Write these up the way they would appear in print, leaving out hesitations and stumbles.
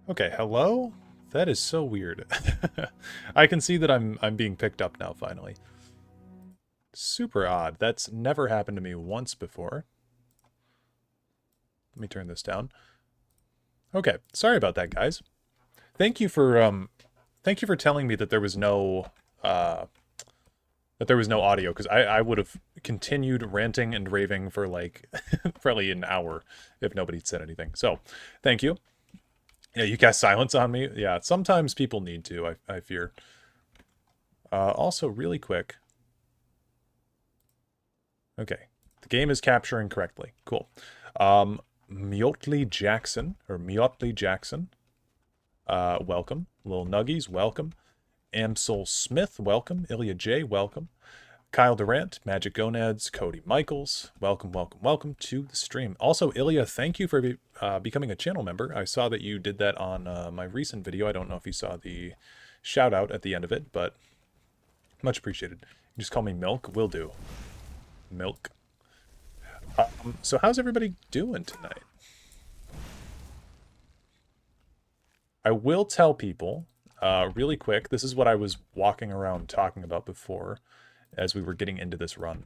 Okay, hello? That is so weird. I can see that I'm being picked up now, finally. Super odd. That's never happened to me once before. Let me turn this down. Okay, sorry about that, guys. Thank you for telling me that there was no audio, because I would have continued ranting and raving for like probably an hour if nobody said anything. So, thank you. Yeah, you cast silence on me. Yeah, sometimes people need to, I fear. Also, really quick. Okay, the game is capturing correctly. Cool. Miotley Jackson, welcome. Lil Nuggies, welcome. Amsel Smith, welcome. Ilya J, welcome. Kyle Durant, Magic Gonads, Cody Michaels, welcome, welcome, welcome to the stream. Also, Ilya, thank you for becoming a channel member. I saw that you did that on my recent video. I don't know if you saw the shout out at the end of it, but much appreciated. You just call me Milk, will do. Milk. So how's everybody doing tonight? I will tell people really quick, this is what I was walking around talking about before as we were getting into this run.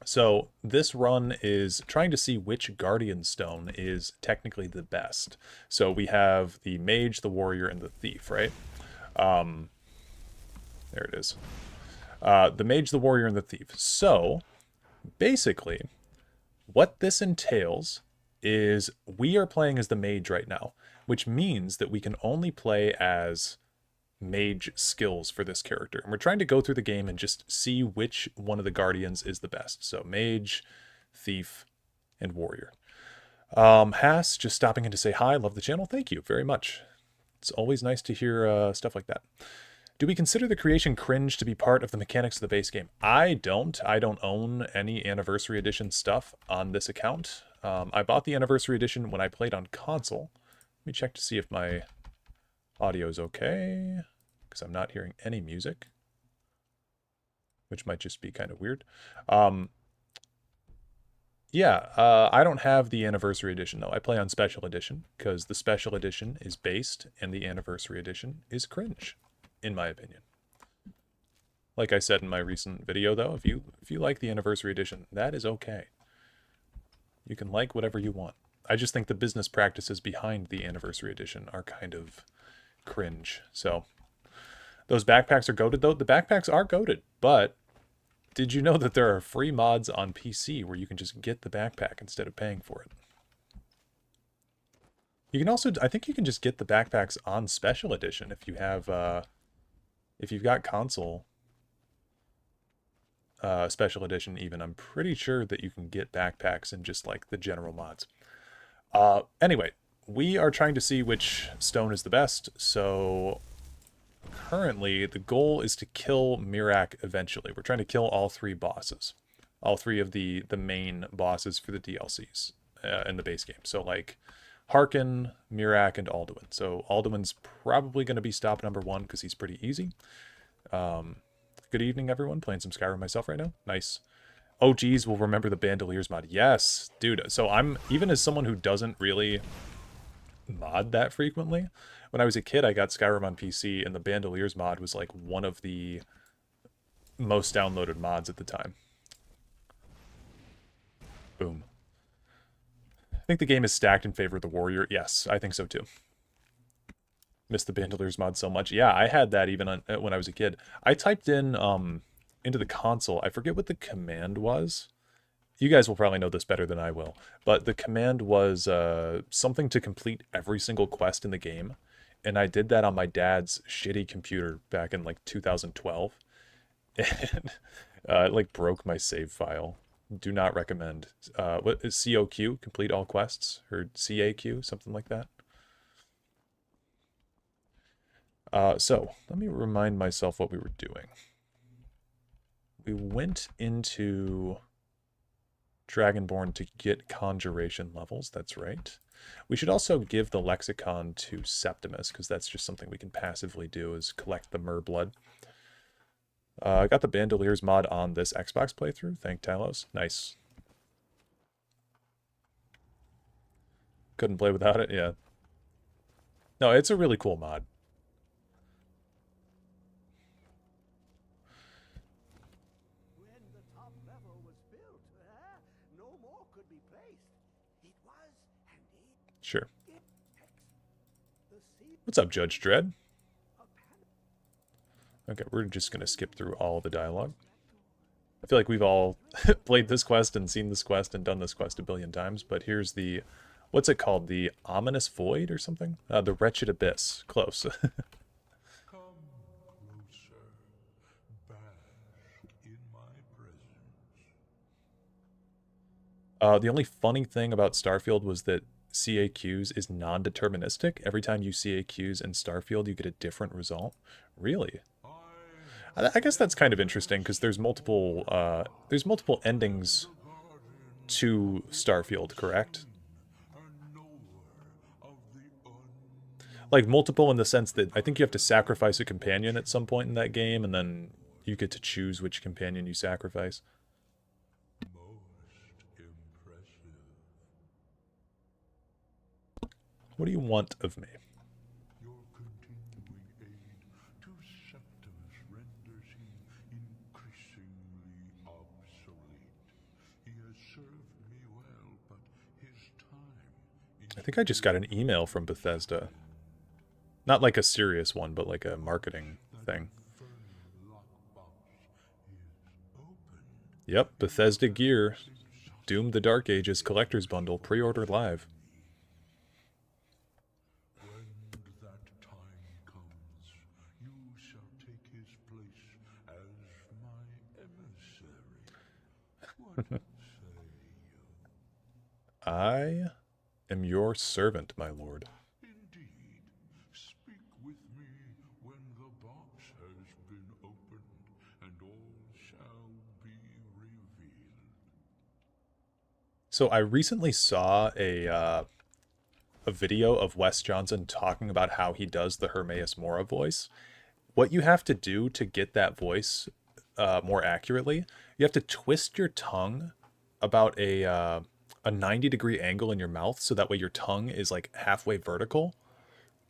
So this run is trying to see which Guardian Stone is technically the best. So we have the Mage, the Warrior, and the Thief, right? There it is. The Mage, the Warrior, and the Thief. So basically, what this entails is we are playing as the Mage right now, which means that we can only play as Mage skills for this character. And we're trying to go through the game and just see which one of the Guardians is the best. So Mage, Thief, and Warrior. Haas, just stopping in to say hi. Love the channel. Thank you very much. It's always nice to hear stuff like that. Do we consider the creation cringe to be part of the mechanics of the base game? I don't. I don't own any Anniversary Edition stuff on this account. I bought the Anniversary Edition when I played on console. Let me check to see if my audio is okay, because I'm not hearing any music, which might just be kind of weird. Yeah, I don't have the Anniversary Edition, though. I play on Special Edition, because the Special Edition is based, and the Anniversary Edition is cringe, in my opinion. Like I said in my recent video, though, if you like the Anniversary Edition, that is okay. You can like whatever you want. I just think the business practices behind the Anniversary Edition are kind of cringe. So those backpacks are goated, though. The backpacks are goated, but did you know that there are free mods on PC where you can just get the backpack instead of paying for it? You can also, I think you can just get the backpacks on Special Edition if you have, if you've got console Special Edition even. I'm pretty sure that you can get backpacks in just like the general mods. Anyway, we are trying to see which stone is the best, so currently the goal is to kill Miraak eventually. We're trying to kill all three bosses. All three of the main bosses for the DLCs in the base game. So like Harkin, Miraak, and Alduin. So Alduin's probably going to be stop number one because he's pretty easy. Good evening, everyone. Playing some Skyrim myself right now. Nice. OGs will remember the Bandoliers mod. Yes, dude. So I'm, even as someone who doesn't really mod that frequently, when I was a kid, I got Skyrim on PC, and the Bandoliers mod was like one of the most downloaded mods at the time. Boom. I think the game is stacked in favor of the Warrior. Yes, I think so too. Miss the Bandoliers mod so much. Yeah, I had that even when I was a kid. I typed in into the console. I forget what the command was. You guys will probably know this better than I will. But the command was something to complete every single quest in the game. And I did that on my dad's shitty computer back in like 2012. And it like broke my save file. Do not recommend. What is COQ? Complete all quests? Or CAQ? Something like that. So let me remind myself what we were doing. We went into Dragonborn to get conjuration levels. That's right. We should also give the lexicon to Septimus, because that's just something we can passively do, is collect the mer blood. I got the Bandoliers mod on this Xbox playthrough. Thank Talos. Nice. Couldn't play without it? Yeah. No, it's a really cool mod. When the top level was built, no more could be placed. It was, and Sure. it the sea What's up, Judge Dredd? Okay, we're just going to skip through all the dialogue. I feel like we've all played this quest and seen this quest and done this quest a billion times, but here's the... What's it called? The Ominous Void or something? The Wretched Abyss. Close. Come closer, bask in my presence. The only funny thing about Starfield was that CAQs is non-deterministic. Every time you CAQs in Starfield, you get a different result. Really? I guess that's kind of interesting because there's multiple endings to Starfield, correct? Like multiple in the sense that I think you have to sacrifice a companion at some point in that game, and then you get to choose which companion you sacrifice. Most impressive. What do you want of me? Your continuing aid to Septimus renders him increasingly obsolete. He has served me well, but his time... I think I just got an email from Bethesda. Not like a serious one, but like a marketing thing. Yep, Bethesda Gear. Doom the Dark Ages Collector's Bundle. Pre-order live. When that time comes, you shall take his place as my emissary. What say you? I am your servant, my lord. Indeed. Speak with me when the box has been opened, and all shall be revealed. So I recently saw a video of Wes Johnson talking about how he does the Hermaeus Mora voice. What you have to do to get that voice more accurately, you have to twist your tongue about a 90-degree angle in your mouth, so that way your tongue is like halfway vertical.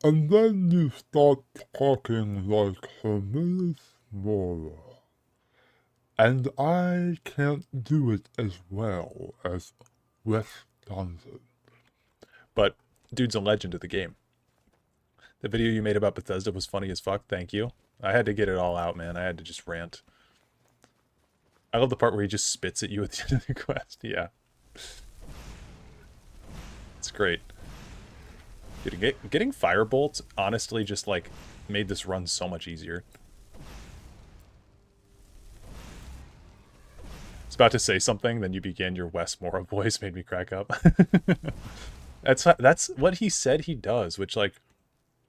And then you start talking like Hermaeus Mora. And I can't do it as well as Wes Johnson. But dude's a legend of the game. The video you made about Bethesda was funny as fuck. Thank you. I had to get it all out, man. I had to just rant. I love the part where he just spits at you at the end of the quest. Yeah. It's great. Dude, getting Firebolt honestly just, like, made this run so much easier. I was about to say something, then you began your Wes Mora voice, made me crack up. That's what he said he does, which, like...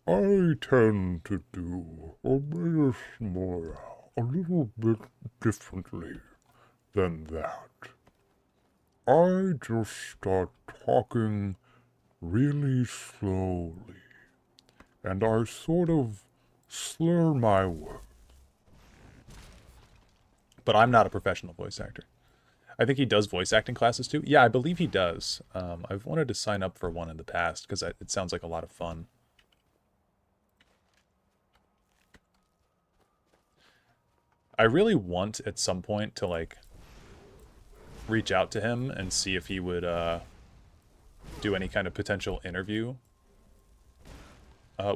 I tend to do Hermaeus Mora a little bit differently than that. I just start talking really slowly, and I sort of slur my words. But I'm not a professional voice actor. I think he does voice acting classes too. Yeah, I believe he does. I've wanted to sign up for one in the past because it sounds like a lot of fun. I really want at some point to, like, reach out to him and see if he would do any kind of potential interview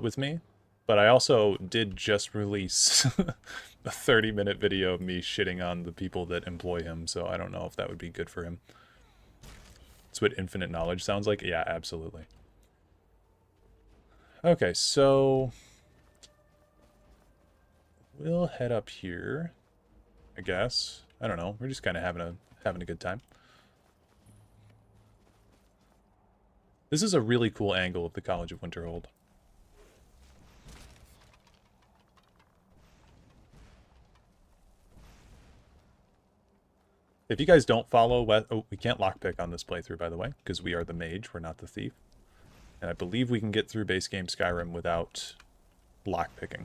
with me. But I also did just release a 30-minute video of me shitting on the people that employ him, so I don't know if that would be good for him. That's what infinite knowledge sounds like? Yeah, absolutely. Okay, so... we'll head up here, I guess. I don't know. We're just kind of having a good time. This is a really cool angle of the College of Winterhold. If you guys don't follow... oh, we can't lockpick on this playthrough, by the way, because we are the mage, we're not the thief. And I believe we can get through base game Skyrim without lockpicking.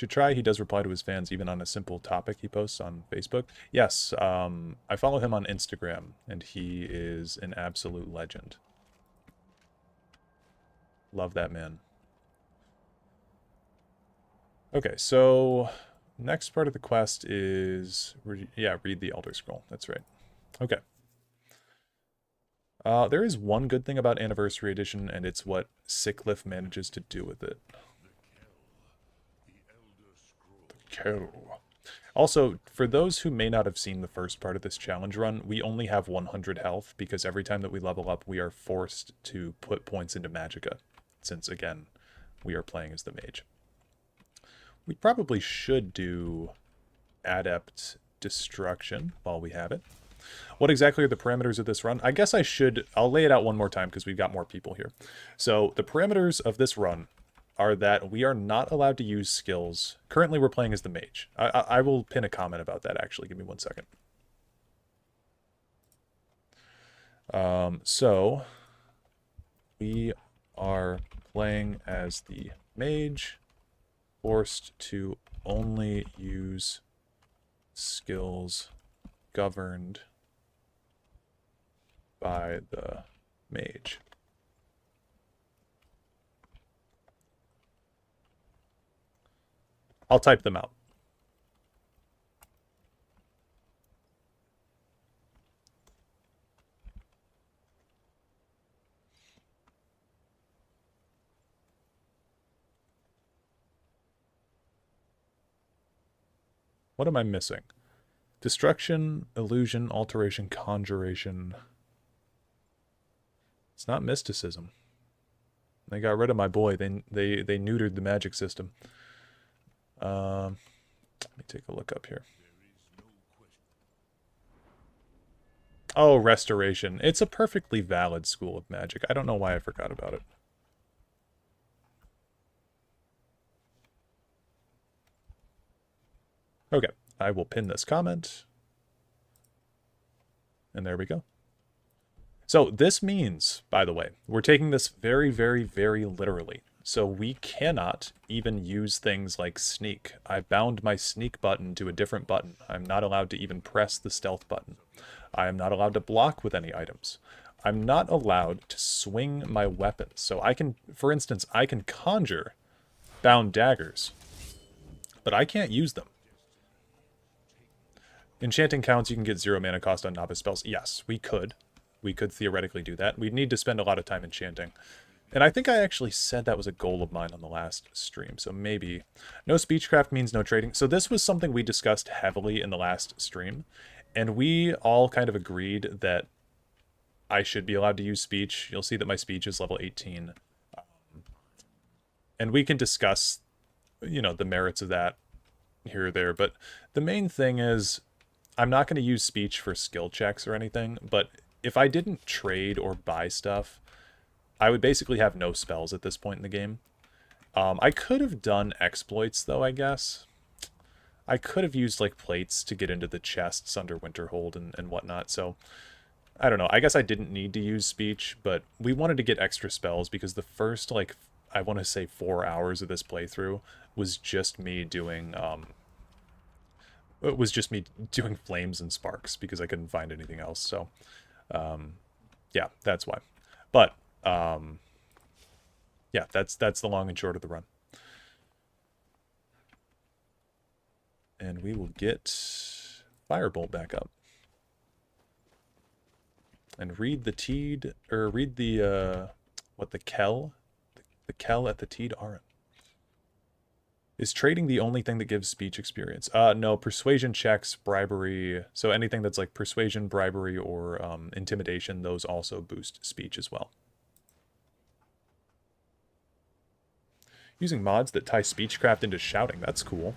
Should try. He does reply to his fans even on a simple topic he posts on Facebook. Yes, I follow him on Instagram, and he is an absolute legend. Love that man. Okay, so next part of the quest is, read the Elder Scroll. That's right. Okay. There is one good thing about Anniversary Edition, and it's what Sicklif manages to do with it. The Kell. Also, for those who may not have seen the first part of this challenge run, we only have 100 health, because every time that we level up, we are forced to put points into Magicka, since, again, we are playing as the Mage. We probably should do Adept Destruction while we have it. What exactly are the parameters of this run? I guess I'll lay it out one more time because we've got more people here. So the parameters of this run are that we are not allowed to use skills. Currently we're playing as the Mage. I will pin a comment about that actually. Give me 1 second. So we are playing as the Mage, forced to only use skills governed by the Mage. I'll type them out. What am I missing? Destruction, illusion, alteration, conjuration. It's not mysticism. They got rid of my boy. They neutered the magic system. Let me take a look up here. Oh, restoration. It's a perfectly valid school of magic. I don't know why I forgot about it. Okay, I will pin this comment. And there we go. So this means, by the way, we're taking this very, very, very literally. So we cannot even use things like sneak. I bound my sneak button to a different button. I'm not allowed to even press the stealth button. I am not allowed to block with any items. I'm not allowed to swing my weapons. So I can, for instance, I can conjure bound daggers, but I can't use them. Enchanting counts, you can get 0 mana cost on novice spells. Yes, we could. We could theoretically do that. We'd need to spend a lot of time enchanting. And I think I actually said that was a goal of mine on the last stream, so maybe. No speechcraft means no trading. So this was something we discussed heavily in the last stream, and we all kind of agreed that I should be allowed to use speech. You'll see that my speech is level 18. And we can discuss, you know, the merits of that here or there, but the main thing is I'm not going to use speech for skill checks or anything, but if I didn't trade or buy stuff, I would basically have no spells at this point in the game. I could have done exploits, though, I guess. I could have used, like, plates to get into the chests under Winterhold and whatnot, so I don't know. I guess I didn't need to use speech, but we wanted to get extra spells because the first, like, I want to say 4 hours of this playthrough was just me doing, flames and sparks because I couldn't find anything else, so yeah, that's why. But yeah, that's the long and short of the run. And we will get Firebolt back up. And read the Teed, or read the Kell? The Kell at the Teed Aren't. Is trading the only thing that gives speech experience? No, persuasion checks, bribery, so anything that's like persuasion, bribery, or intimidation, those also boost speech as well. Using mods that tie speechcraft into shouting, that's cool.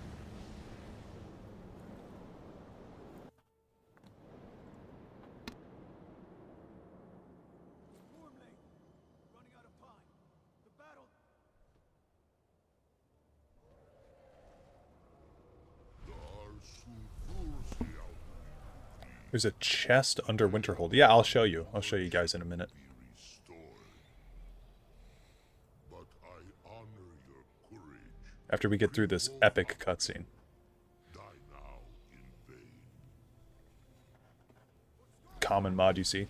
There's a chest under Winterhold. Yeah, I'll show you. I'll show you guys in a minute. after we get through this epic cutscene. Die now in vain. Common mod, you see.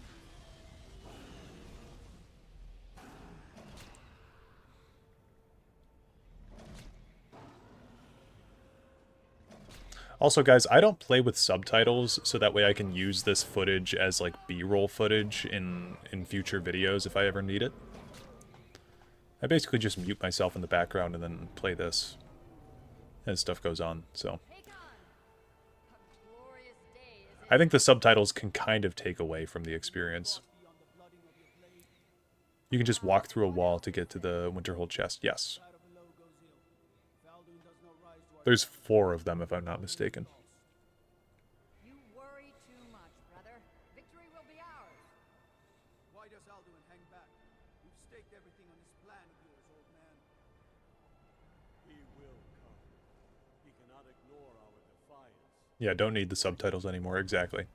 Also, guys, I don't play with subtitles, so that way I can use this footage as, like, B-roll footage in future videos if I ever need it. I basically just mute myself in the background and then play this as stuff goes on, so. I think the subtitles can kind of take away from the experience. You can just walk through a wall to get to the Winterhold chest, yes. There's 4 of them, if I'm not mistaken. You worry too much, brother. Victory will be ours. Why does Alduin hang back? We've staked everything on this plan of yours, old man. He will come. He cannot ignore our defiance. Yeah, don't need the subtitles anymore, exactly.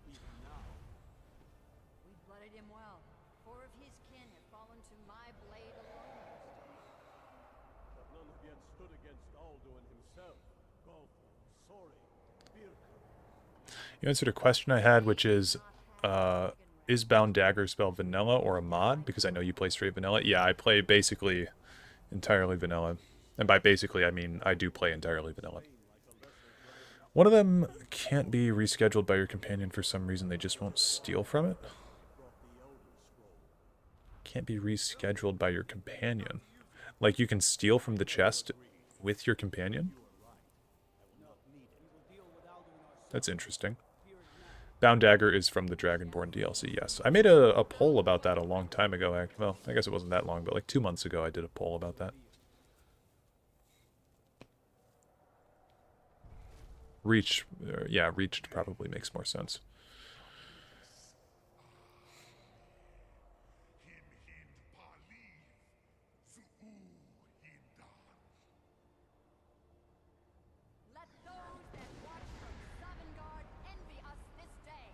We blooded him well. 4 of his kin have fallen to my blade alone. But none have yet stood against Alduin himself. You answered a question I had, which is Bound Dagger spell vanilla or a mod? Because I know you play straight vanilla. Yeah, I play basically entirely vanilla. And by basically, I mean I do play entirely vanilla. One of them can't be rescheduled by your companion for some reason. They just won't steal from it. Can't be rescheduled by your companion. Like you can steal from the chest with your companion? That's interesting. Bound Dagger is from the Dragonborn DLC, yes. I made a poll about that a long time ago. Well, I guess it wasn't that long, but like 2 months ago I did a poll about that. Reach, yeah, reached probably makes more sense. Let those that watch from Sovngarde envy us this day.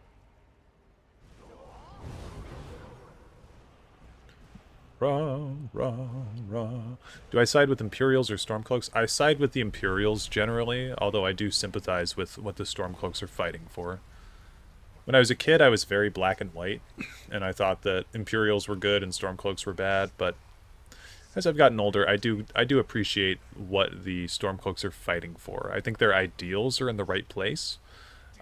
Rah, rah, rah. Do I side with Imperials or Stormcloaks? I side with the Imperials generally, although I do sympathize with what the Stormcloaks are fighting for. When I was a kid, I was very black and white, and I thought that Imperials were good and Stormcloaks were bad, but as I've gotten older, I do appreciate what the Stormcloaks are fighting for. I think their ideals are in the right place.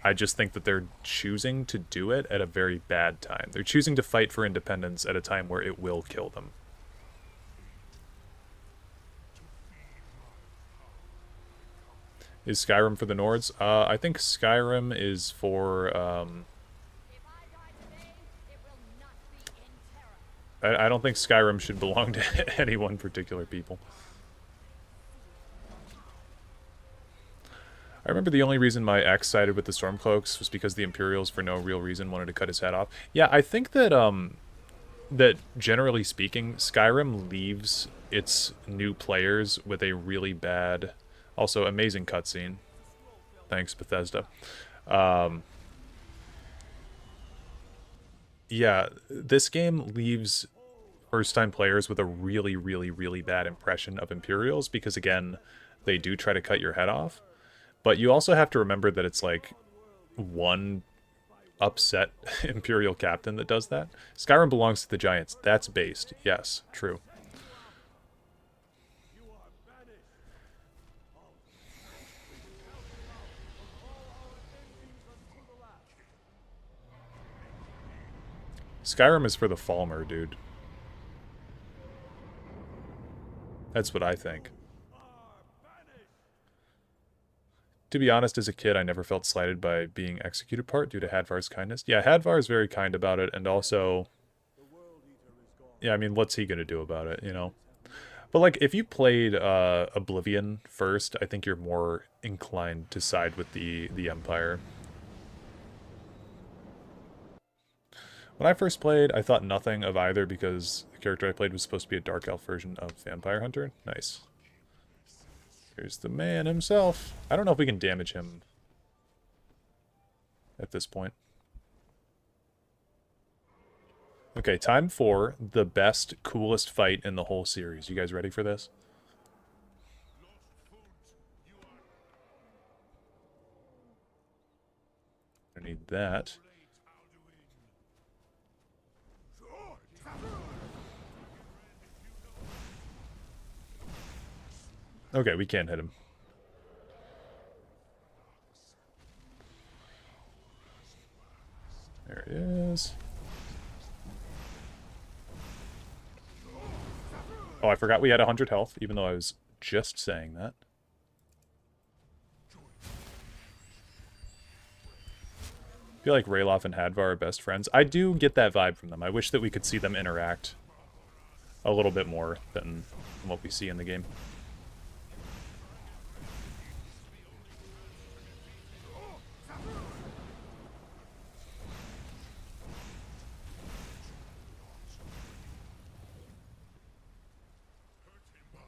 I just think that they're choosing to do it at a very bad time. They're choosing to fight for independence at a time where it will kill them. Is Skyrim for the Nords? I think Skyrim is for, If I die today, it will not be in terror. I don't think Skyrim should belong to any one particular people. I remember the only reason my ex sided with the Stormcloaks was because the Imperials, for no real reason, wanted to cut his head off. Yeah, I think that, that generally speaking, Skyrim leaves its new players with a really bad, also amazing cutscene. Thanks, Bethesda. Yeah, this game leaves first-time players with a really, really, really bad impression of Imperials because, again, they do try to cut your head off. But you also have to remember that it's like one upset Imperial captain that does that. Skyrim belongs to the Giants. That's based. Yes, true. Skyrim is for the Falmer, dude. That's what I think. To be honest, as a kid, I never felt slighted by being executed part due to Hadvar's kindness. Yeah, Hadvar is very kind about it, and also... Yeah, I mean, what's he gonna do about it, you know? But, like, if you played Oblivion first, I think you're more inclined to side with the Empire. When I first played, I thought nothing of either because the character I played was supposed to be a Dark Elf version of Vampire Hunter. Nice. Here's the man himself. I don't know if we can damage him at this point. Okay, time for the best, coolest fight in the whole series. You guys ready for this? that. Okay, we can't hit him. There he is. Oh, I forgot we had 100 health, even though I was just saying that. I feel like Dareloth and Hadvar are best friends. I do get that vibe from them. I wish that we could see them interact a little bit more than what we see in the game.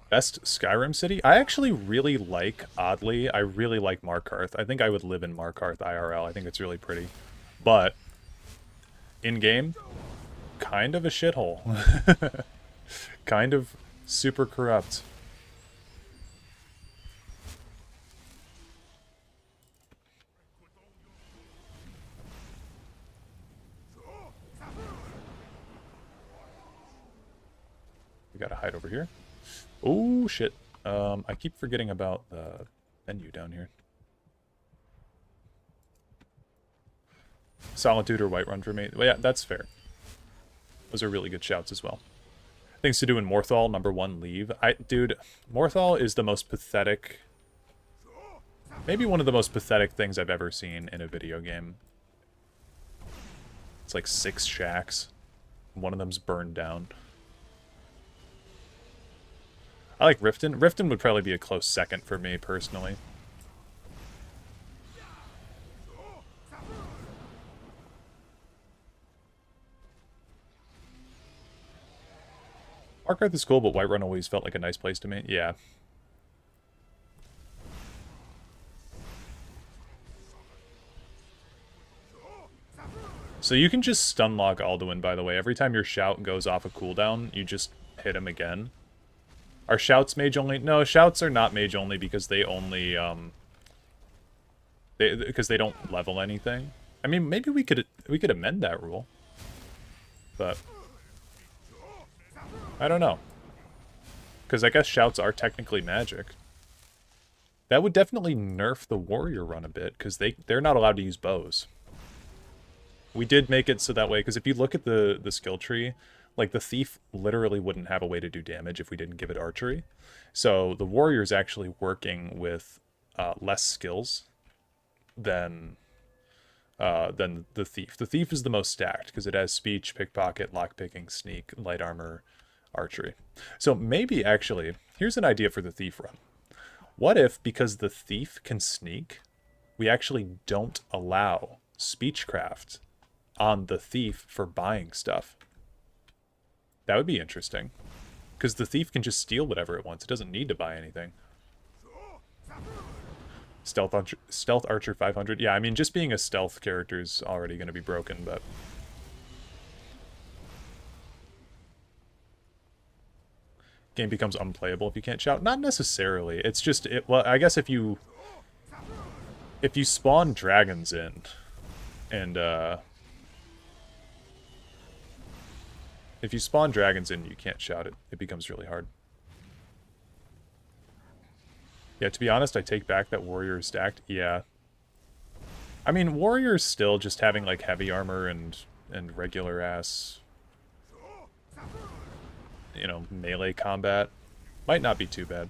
Best Skyrim city? I actually really like, oddly, I really like Markarth. I think I would live in Markarth IRL. I think it's really pretty. But, in-game, kind of a shithole. Kind of super corrupt. We gotta hide over here. Oh, shit. I keep forgetting about the menu down here. Solitude or Whiterun for me. Well, yeah, that's fair. Those are really good shouts as well. Things to do in Morthal, number 1, leave. Dude, Morthal is the most pathetic... Maybe one of the most pathetic things I've ever seen in a video game. It's like 6 shacks. One of them's burned down. I like Riften. Riften would probably be a close second for me, personally. Markarth is cool, but Whiterun always felt like a nice place to me. Yeah. So you can just stun lock Alduin, by the way. Every time your shout goes off a cooldown, you just hit him again. Are shouts mage only? No, shouts are not mage only because they only because they don't level anything. I mean, maybe we could amend that rule. But I don't know. Because I guess shouts are technically magic. That would definitely nerf the warrior run a bit, because they're not allowed to use bows. We did make it so that way, because if you look at the skill tree, like, the thief literally wouldn't have a way to do damage if we didn't give it archery. So the warrior is actually working with less skills than the thief. The thief is the most stacked, because it has speech, pickpocket, lockpicking, sneak, light armor, archery. So maybe, actually, here's an idea for the thief run. What if, because the thief can sneak, we actually don't allow speechcraft on the thief for buying stuff? That would be interesting. Because the thief can just steal whatever it wants. It doesn't need to buy anything. Stealth Archer 500. Yeah, I mean, just being a stealth character is already going to be broken, but... Game becomes unplayable if you can't shout. Not necessarily. It's just... well, I guess if you spawn dragons in, and, if you spawn dragons in, you can't shout it. It becomes really hard. Yeah, to be honest, I take back that warrior is stacked. Yeah. I mean, warrior's still just having, like, heavy armor and regular ass, you know, melee combat. Might not be too bad.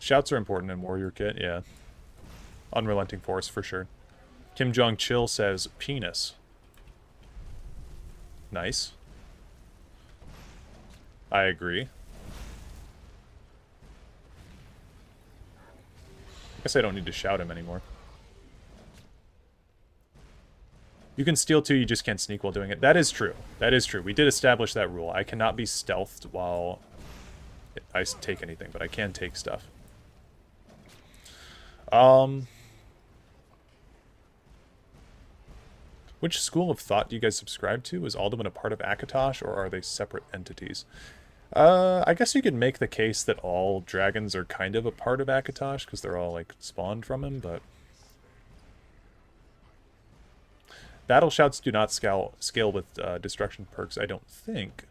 Shouts are important in warrior kit, yeah. Unrelenting force, for sure. Kim Jong Chil says, penis. Nice. I agree. I guess I don't need to shout him anymore. You can steal too, you just can't sneak while doing it. That is true. That is true. We did establish that rule. I cannot be stealthed while I take anything, but I can take stuff. Which school of thought do you guys subscribe to? Is Alduin a part of Akatosh, or are they separate entities? I guess you could make the case that all dragons are kind of a part of Akatosh, because they're all, like, spawned from him, but Battle shouts do not scale with destruction perks, I don't think.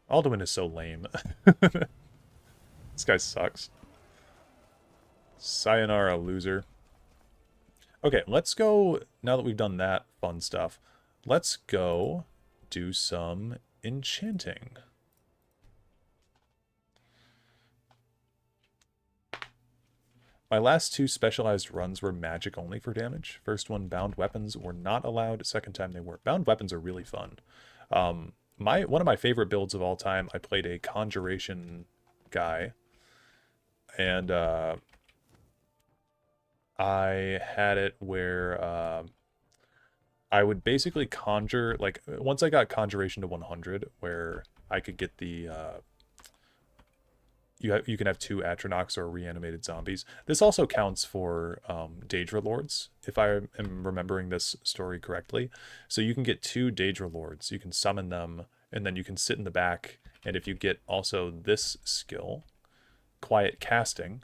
Alduin is so lame. This guy sucks. Sayonara, loser. Okay, let's go, now that we've done that fun stuff, let's go do some enchanting. My last 2 specialized runs were magic only for damage. First one, bound weapons were not allowed. Second time they were. Bound weapons are really fun. One of my favorite builds of all time, I played a conjuration guy. And I had it where I would basically conjure, like, once I got conjuration to 100, where I could get the you can have 2 Atronachs or reanimated zombies. This also counts for Daedra Lords, if I am remembering this story correctly. So you can get 2 Daedra Lords, you can summon them, and then you can sit in the back, and if you get also this skill, Quiet Casting,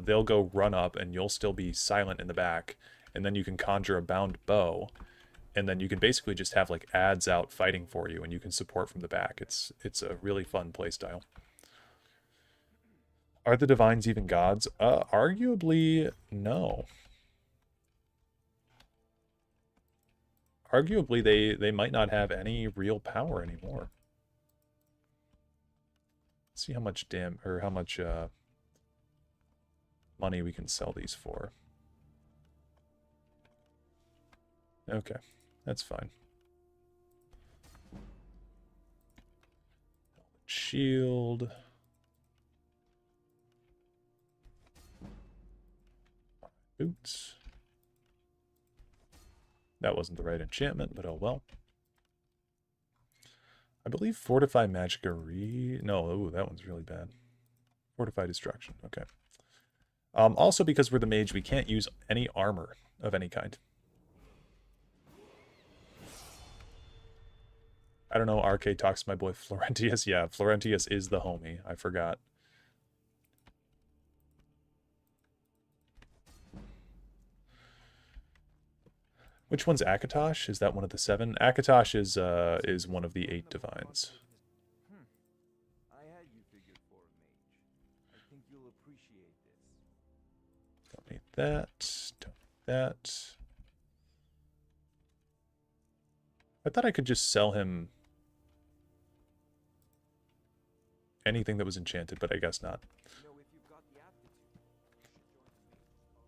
they'll go run up and you'll still be silent in the back, and then you can conjure a bound bow, and then you can basically just have like ads out fighting for you, and you can support from the back. It's a really fun playstyle. Are the divines even gods? Arguably, no. Arguably, they might not have any real power anymore. Let's see how much how much money we can sell these for. Okay, that's fine. Shield. Boots. That wasn't the right enchantment, but oh well. I believe Fortify Magicka No, ooh, that one's really bad. Fortify Destruction, okay. Also, because we're the mage, we can't use any armor of any kind. I don't know, RK talks to my boy Florentius. Yeah, Florentius is the homie. I forgot. Which one's Akatosh? Is that one of the 7? Akatosh is one of the 8 divines. I had you figured for a mage. I think you'll appreciate this. Don't need that. Don't need that. I thought I could just sell him anything that was enchanted, but I guess not. You know, if you've got the aptitude, you should join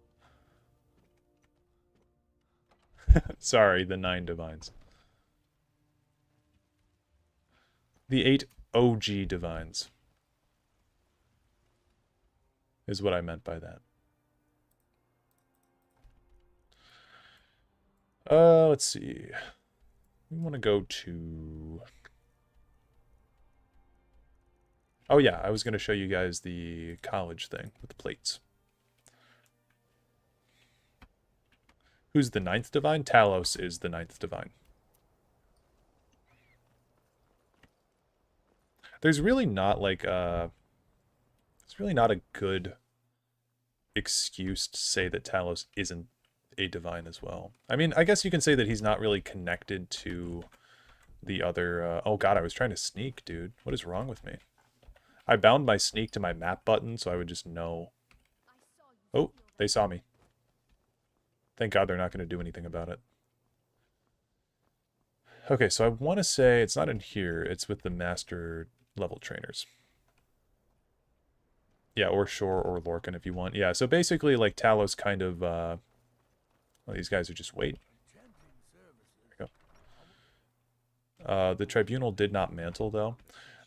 the mage. Sorry, the 9 divines. The 8 OG divines is what I meant by that. Let's see. We want to go to... Oh yeah, I was going to show you guys the college thing with the plates. Who's the 9th divine? Talos is the 9th divine. There's really not like it's really not a good excuse to say that Talos isn't a divine as well. I mean, I guess you can say that he's not really connected to the other oh god, I was trying to sneak, dude. What is wrong with me? I bound my sneak to my map button so I would just know. Oh, they saw me. Thank God they're not going to do anything about it. Okay, so I want to say it's not in here. It's with the master level trainers. Yeah, or Shore or Lorcan if you want. Yeah, so basically like Talos kind of... well, these guys are just wait. There we go. The Tribunal did not mantle though.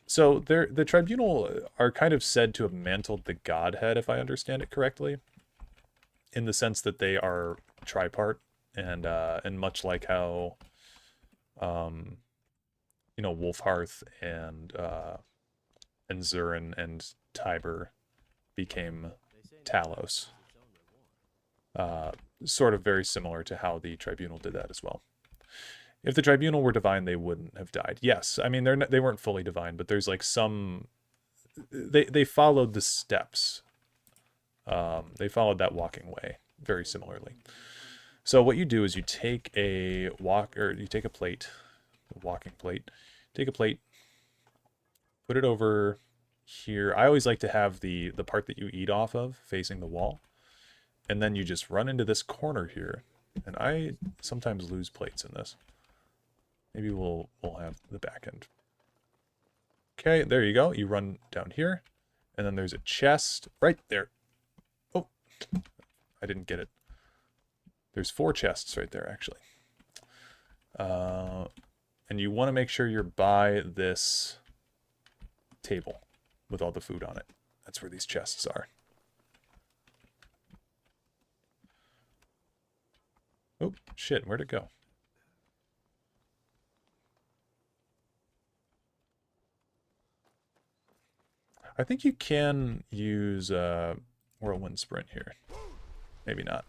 So the Tribunal are kind of said to have mantled the Godhead, if I understand it correctly. In the sense that they are tripart, and much like how, you know, Wolfhearth and Zurin and Tiber became Talos. Sort of very similar to how the Tribunal did that as well. If the Tribunal were divine, they wouldn't have died. Yes, I mean, they weren't fully divine, but there's like some they followed the steps. They followed that walking way very similarly. So what you do is you take a plate, a walking plate, take a plate, put it over here. I always like to have the part that you eat off of facing the wall. And then you just run into this corner here. And I sometimes lose plates in this. Maybe we'll have the back end. Okay, there you go. You run down here. And then there's a chest right there. Oh, I didn't get it. There's 4 chests right there, actually. And you want to make sure you're by this table with all the food on it. That's where these chests are. Oh, shit, where'd it go? I think you can use Whirlwind Sprint here. Maybe not.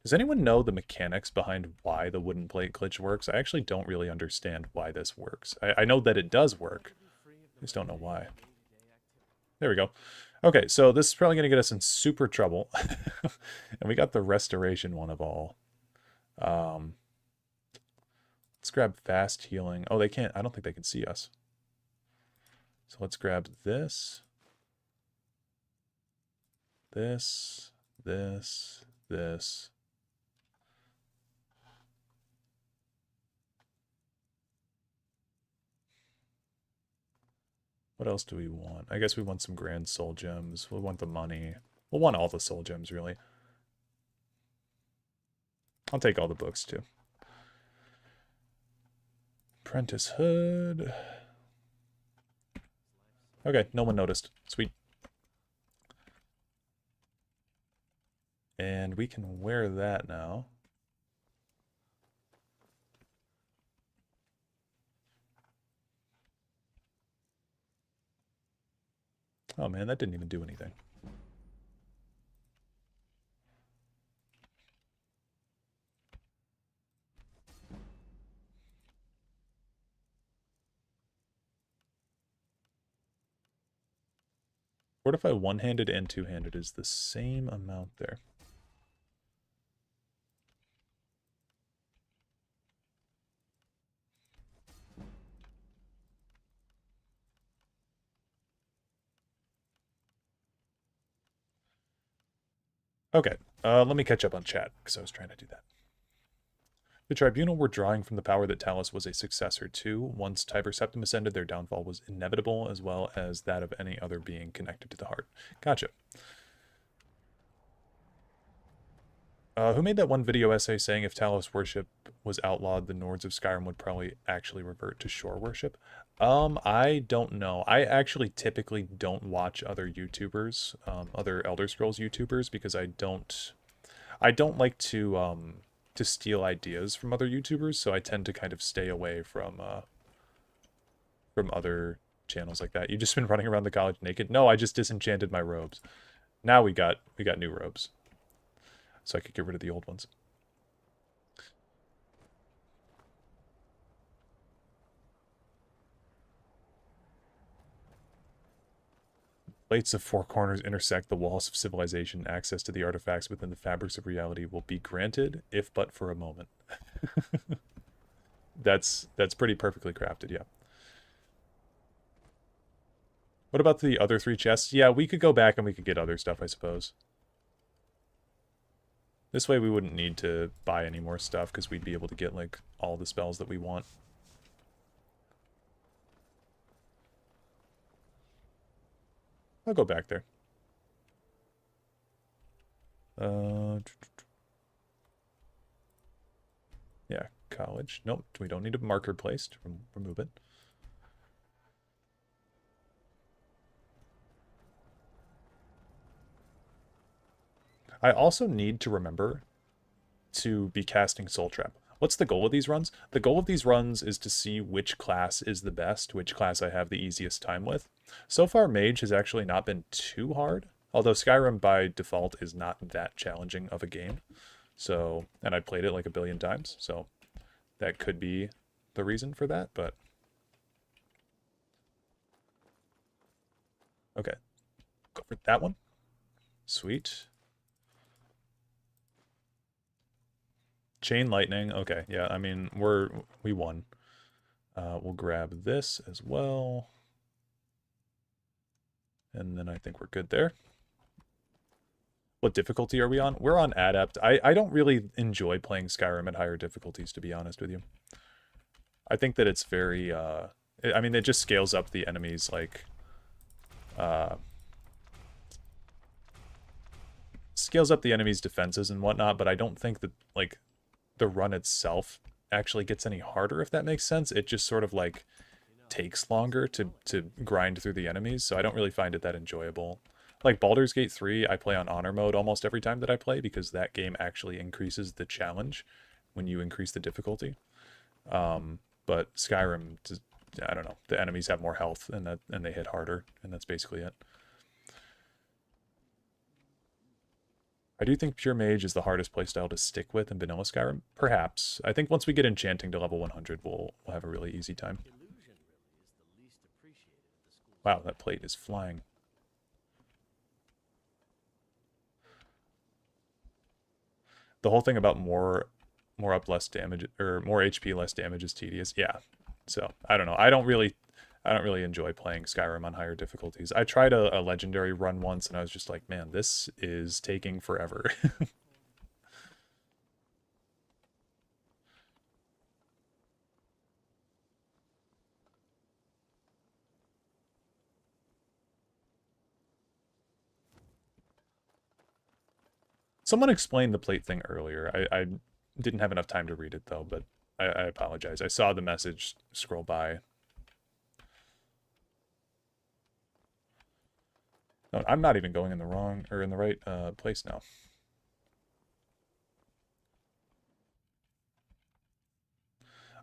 Does anyone know the mechanics behind why the wooden plate glitch works? I actually don't really understand why this works. I know that it does work. I just don't know why. There we go. Okay, so this is probably going to get us in super trouble. And we got the restoration one of all. Let's grab fast healing. Oh, they can't. I don't think they can see us. So let's grab this. This. What else do we want? I guess we want some grand soul gems. We'll want the money. We'll want all the soul gems, really. I'll take all the books, too. Apprentice Hood. Okay, no one noticed. Sweet. And we can wear that now. Oh man, that didn't even do anything. Fortify one-handed and two-handed is the same amount there. Okay, let me catch up on chat, because I was trying to do that. The Tribunal were drawing from the power that Talos was a successor to. Once Tiber Septimus ended, their downfall was inevitable, as well as that of any other being connected to the heart. Gotcha. Who made that one video essay saying if Talos worship was outlawed, the Nords of Skyrim would probably actually revert to shore worship? I don't know. I actually typically don't watch other YouTubers, other Elder Scrolls YouTubers, because I don't like to steal ideas from other YouTubers, so I tend to kind of stay away from other channels like that. You've just been running around the college naked? No, I just disenchanted my robes. Now we got new robes, so I could get rid of the old ones. Plates of 4 corners intersect the walls of civilization. Access to the artifacts within the fabrics of reality will be granted, if but for a moment. That's pretty perfectly crafted, yeah. What about the other 3 chests? Yeah, we could go back and we could get other stuff, I suppose. This way we wouldn't need to buy any more stuff, because we'd be able to get, like, all the spells that we want. I'll go back there. Yeah, college. Nope, we don't need a marker placed. Remove it. I also need to remember to be casting Soul Trap. What's the goal of these runs? The goal of these runs is to see which class is the best, which class I have the easiest time with. So far, Mage has actually not been too hard, although Skyrim by default is not that challenging of a game. So, and I played it like a billion times, so that could be the reason for that, but okay. Go for that one. Sweet. Chain lightning. Okay, yeah, I mean, we won. We'll grab this as well. And then I think we're good there. What difficulty are we on? We're on Adept. I don't really enjoy playing Skyrim at higher difficulties, to be honest with you. I think that it's very, I mean, it just scales up the enemies, like, scales up the enemy's defenses and whatnot, but I don't think that, like, the run itself actually gets any harder, if that makes sense. It just sort of, like, takes longer to grind through the enemies, so I don't really find it that enjoyable. Like Baldur's Gate 3, I play on honor mode almost every time that I play because that game actually increases the challenge when you increase the difficulty. But Skyrim, I don't know, the enemies have more health and they hit harder, and that's basically it. I do think Pure Mage is the hardest playstyle to stick with in vanilla Skyrim. Perhaps. I think once we get enchanting to level 100, we'll have a really easy time. Wow, that plate is flying. The whole thing about more up, less damage, or more HP, less damage is tedious. Yeah. So, I don't know. I don't really enjoy playing Skyrim on higher difficulties. I tried a legendary run once, and I was just like, man, this is taking forever. Someone explained the plate thing earlier. I didn't have enough time to read it, though, but I apologize. I saw the message scroll by. No, I'm not even going in the wrong, or in the right place now.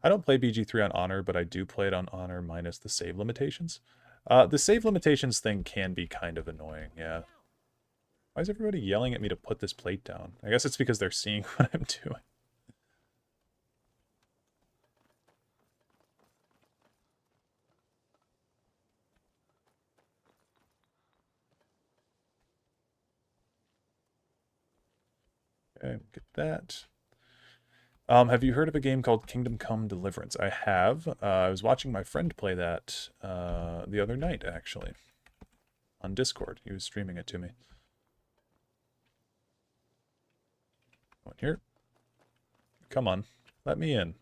I don't play BG3 on Honor, but I do play it on Honor minus the save limitations. The save limitations thing can be kind of annoying, yeah. Why is everybody yelling at me to put this plate down? I guess it's because they're seeing what I'm doing. Okay, get that. Have you heard of a game called Kingdom Come Deliverance? I have. I was watching my friend play that the other night, actually. On Discord. He was streaming it to me. Go in here. Come on. Let me in.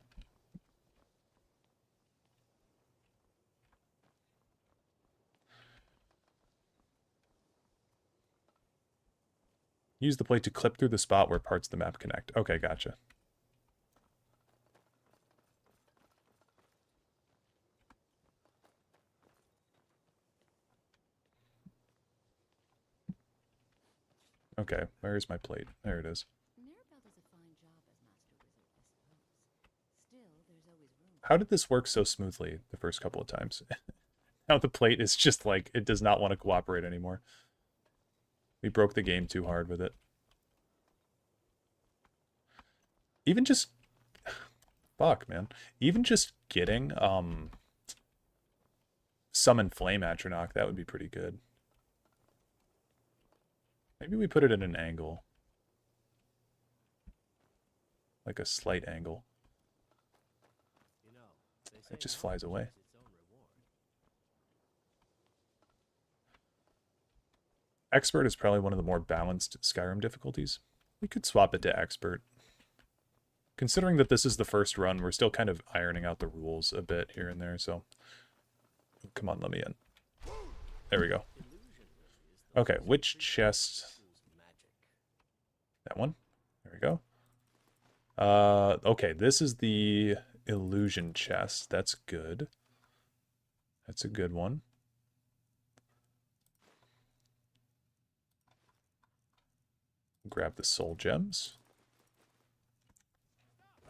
Use the plate to clip through the spot where parts of the map connect. Okay, gotcha. Okay, where is my plate? There it is. How did this work so smoothly the first couple of times? Now the plate is just like, it does not want to cooperate anymore. We broke the game too hard with it. Even just... Fuck, man. Even just getting, Summon Flame Atronach, that would be pretty good. Maybe we put it at an angle. Like a slight angle. It just flies away. Expert is probably one of the more balanced Skyrim difficulties. We could swap it to Expert. Considering that this is the first run, we're still kind of ironing out the rules a bit here and there, so... Come on, let me in. There we go. Okay, which chest? That one. There we go. Okay, this is the illusion chest. That's good. That's a good one. Grab the soul gems.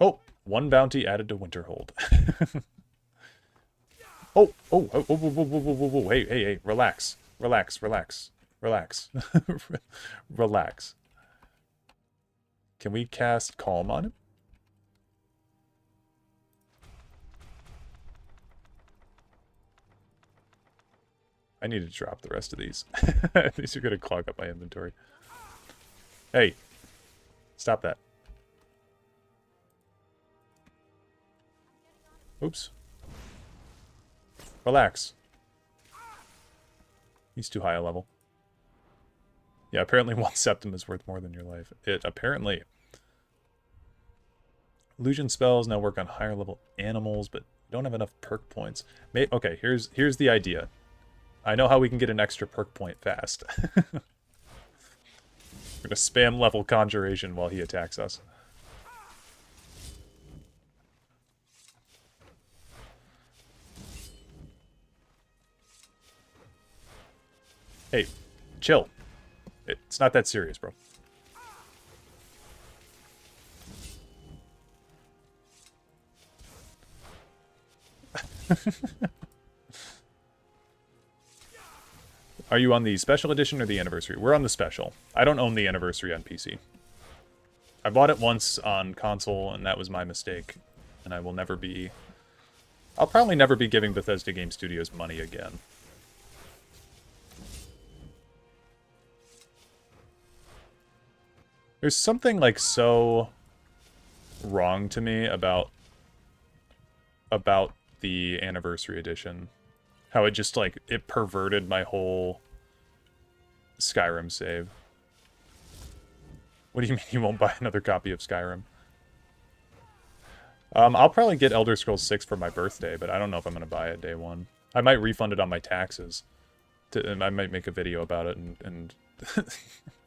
Oh, one bounty added to Winterhold. Oh, hey, relax. Relax. Relax. Can we cast Calm on him? I need to drop the rest of these. These are going to clog up my inventory. Hey, stop that. Oops. Relax. He's too high a level. Yeah, apparently 1 septim is worth more than your life. Apparently. Illusion spells now work on higher level animals, but don't have enough perk points. Okay, here's the idea. I know how we can get an extra perk point fast. We're gonna spam level conjuration while he attacks us. Hey, chill. It's not that serious, bro. Are you on the special edition or the anniversary? We're on the special. I don't own the anniversary on PC. I bought it once on console, and that was my mistake. And I will never be... I'll probably never be giving Bethesda Game Studios money again. There's something, like, so wrong to me about the anniversary edition. How it just, like, it perverted my whole Skyrim save. What do you mean you won't buy another copy of Skyrim? I'll probably get Elder Scrolls 6 for my birthday, but I don't know if I'm going to buy it day one. I might refund it on my taxes. I might make a video about it and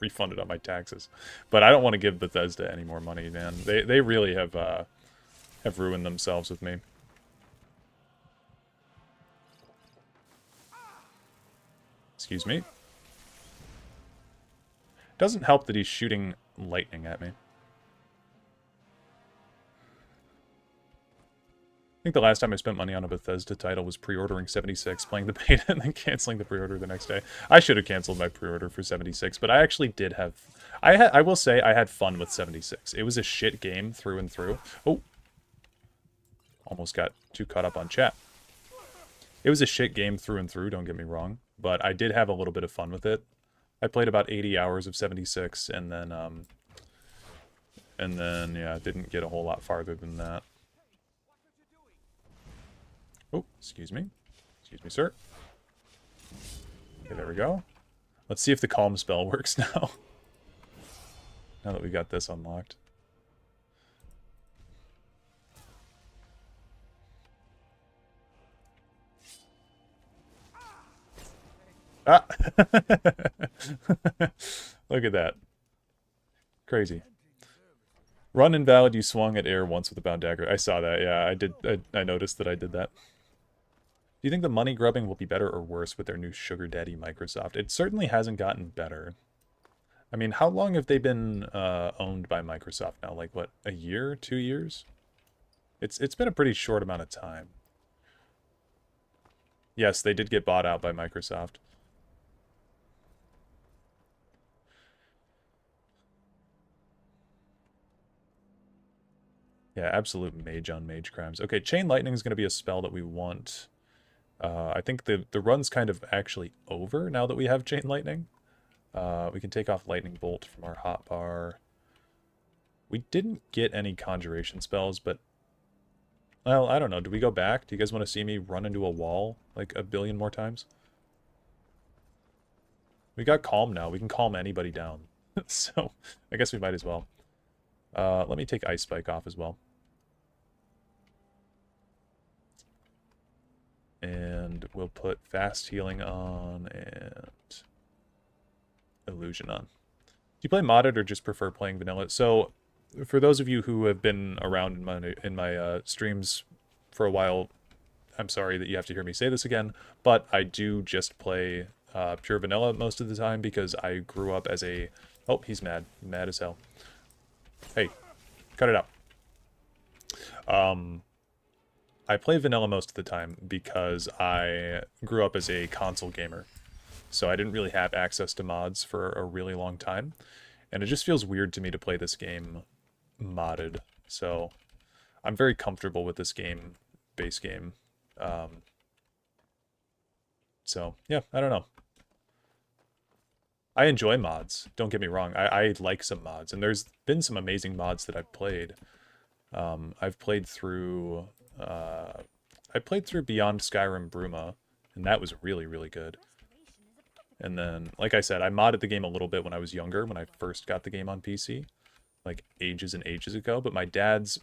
refund it on my taxes. But I don't want to give Bethesda any more money, man. They really have ruined themselves with me. Excuse me. Doesn't help that he's shooting lightning at me. I think the last time I spent money on a Bethesda title was pre-ordering 76, playing the beta, and then canceling the pre-order the next day. I should have canceled my pre-order for 76, but I actually did have... I will say I had fun with 76. It was a shit game through and through. Oh. Almost got too caught up on chat. It was a shit game through and through, don't get me wrong, but I did have a little bit of fun with it. I played about 80 hours of 76, and then yeah, didn't get a whole lot farther than that. Oh, excuse me. Excuse me, sir. Okay, there we go. Let's see if the calm spell works now. Now that we got this unlocked. Ah! Look at that. Crazy. Run invalid, you swung at air once with a bound dagger. I saw that, yeah, I did. I noticed that I did that. Do you think the money grubbing will be better or worse with their new sugar daddy Microsoft? It certainly hasn't gotten better. I mean, how long have they been owned by Microsoft now? Like, what, a year? 2 years? It's been a pretty short amount of time. Yes, they did get bought out by Microsoft. Yeah, absolute mage on mage crimes. Okay, Chain Lightning is going to be a spell that we want. I think the run's kind of actually over now that we have Chain Lightning. We can take off Lightning Bolt from our hotbar. We didn't get any conjuration spells, but... Well, I don't know. Do we go back? Do you guys want to see me run into a wall like a billion more times? We got Calm now. We can calm anybody down. So, I guess we might as well. Let me take Ice Spike off as well. And we'll put Fast Healing on and Illusion on. Do you play modded or just prefer playing vanilla? So, for those of you who have been around in my streams for a while, I'm sorry that you have to hear me say this again, but I do just play pure vanilla most of the time because I grew up as a... Oh, he's mad. Mad as hell. Hey, cut it out. I play vanilla most of the time because I grew up as a console gamer. So I didn't really have access to mods for a really long time. And it just feels weird to me to play this game modded. So I'm very comfortable with this game, base game. So, yeah, I don't know. I enjoy mods. Don't get me wrong. I like some mods, and there's been some amazing mods that I've played. I've played through Beyond Skyrim Bruma, and that was really, really good. And then, like I said, I modded the game a little bit when I was younger, when I first got the game on PC, like ages and ages ago. But my dad's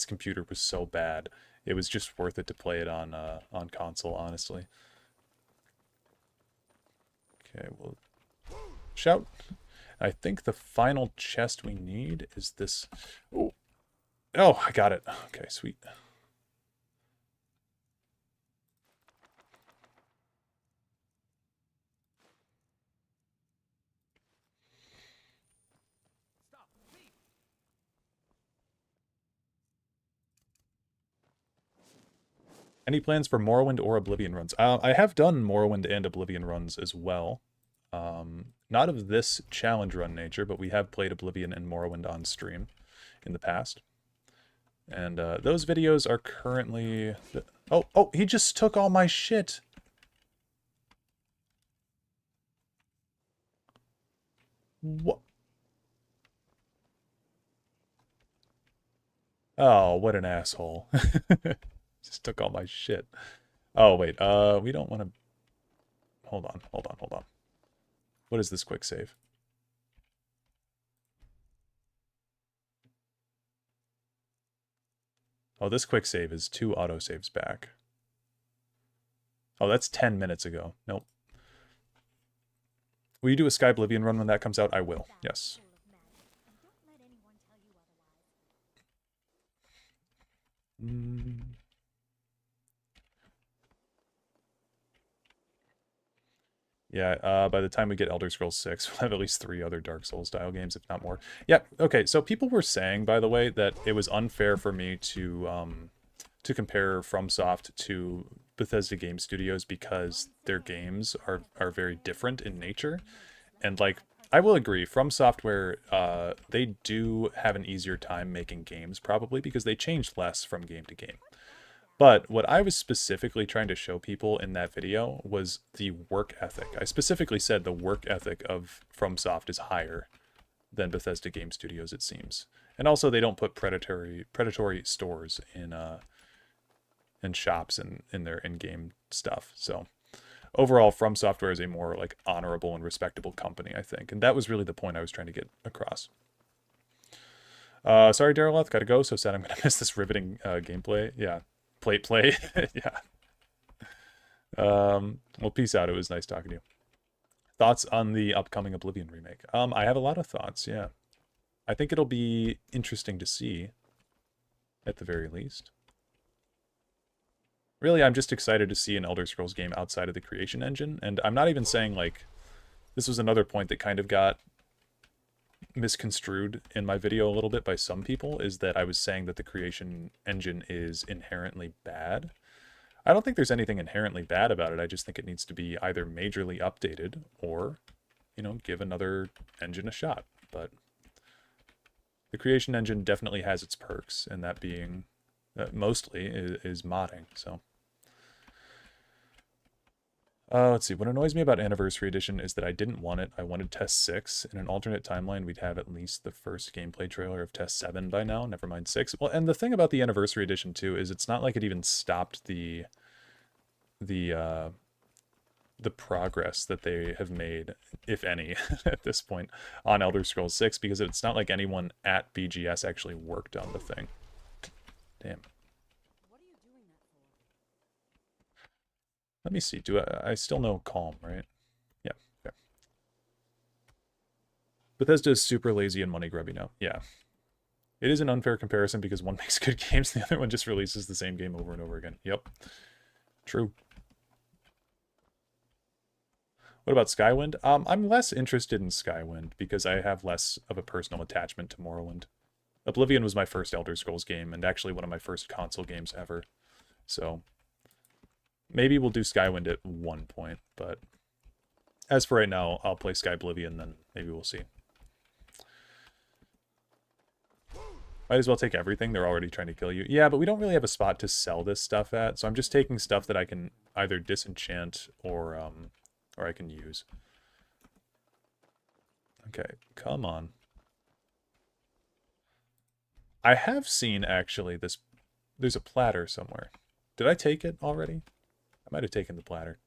computer was so bad, it was just worth it to play it on console, honestly. Okay, we'll shout. I think the final chest we need is this. Oh, I got it. Okay, sweet. Any plans for Morrowind or Oblivion runs? I have done Morrowind and Oblivion runs as well. Not of this challenge run nature, but we have played Oblivion and Morrowind on stream in the past. And those videos are currently... Oh, he just took all my shit! What? Oh, what an asshole. Just took all my shit. Oh, wait, we don't want to... Hold on. What is this quick save? Oh, this quick save is 2 autosaves back. Oh, that's 10 minutes ago. Nope. Will you do a Sky Oblivion run when that comes out? I will, yes. Yeah, by the time we get Elder Scrolls 6, we'll have at least 3 other Dark Souls style games, if not more. Yeah, okay, so people were saying, by the way, that it was unfair for me to compare FromSoft to Bethesda Game Studios because their games are very different in nature. And, like, I will agree, From Software, they do have an easier time making games, probably, because they change less from game to game. But what I was specifically trying to show people in that video was the work ethic. I specifically said the work ethic of FromSoft is higher than Bethesda Game Studios, it seems. And also they don't put predatory stores in shops and in their in-game stuff. So overall, From Software is a more like honorable and respectable company, I think. And that was really the point I was trying to get across. Sorry, Dareloth, gotta go. So sad I'm gonna miss this riveting gameplay. Yeah. Play. Yeah. Well, peace out. It was nice talking to you. Thoughts on the upcoming Oblivion remake? I have a lot of thoughts, yeah. I think it'll be interesting to see, at the very least. Really, I'm just excited to see an Elder Scrolls game outside of the creation engine, and I'm not even saying, like, this was another point that kind of got misconstrued in my video a little bit by some people, is that I was saying that the creation engine is inherently bad. I don't think there's anything inherently bad about it. I just think it needs to be either majorly updated or, you know, give another engine a shot. But the creation engine definitely has its perks, and that being mostly is modding. So let's see. What annoys me about Anniversary Edition is that I didn't want it. I wanted Test 6. In an alternate timeline, we'd have at least the first gameplay trailer of Test 7 by now, never mind 6. Well, and the thing about the Anniversary Edition, too, is it's not like it even stopped the progress that they have made, if any, at this point, on Elder Scrolls 6, because it's not like anyone at BGS actually worked on the thing. Damn. Let me see. Do I still know Calm, right? Yeah. Okay. Bethesda is super lazy and money grubby now. Yeah. It is an unfair comparison because one makes good games, the other one just releases the same game over and over again. Yep. True. What about Skywind? I'm less interested in Skywind because I have less of a personal attachment to Morrowind. Oblivion was my first Elder Scrolls game and actually one of my first console games ever. So maybe we'll do Skywind at one point, but as for right now, I'll play Sky Oblivion, then maybe we'll see. Might as well take everything. They're already trying to kill you. Yeah, but we don't really have a spot to sell this stuff at, so I'm just taking stuff that I can either disenchant or I can use. Okay, come on. I have seen, actually, this... There's a platter somewhere. Did I take it already? I might have taken the platter.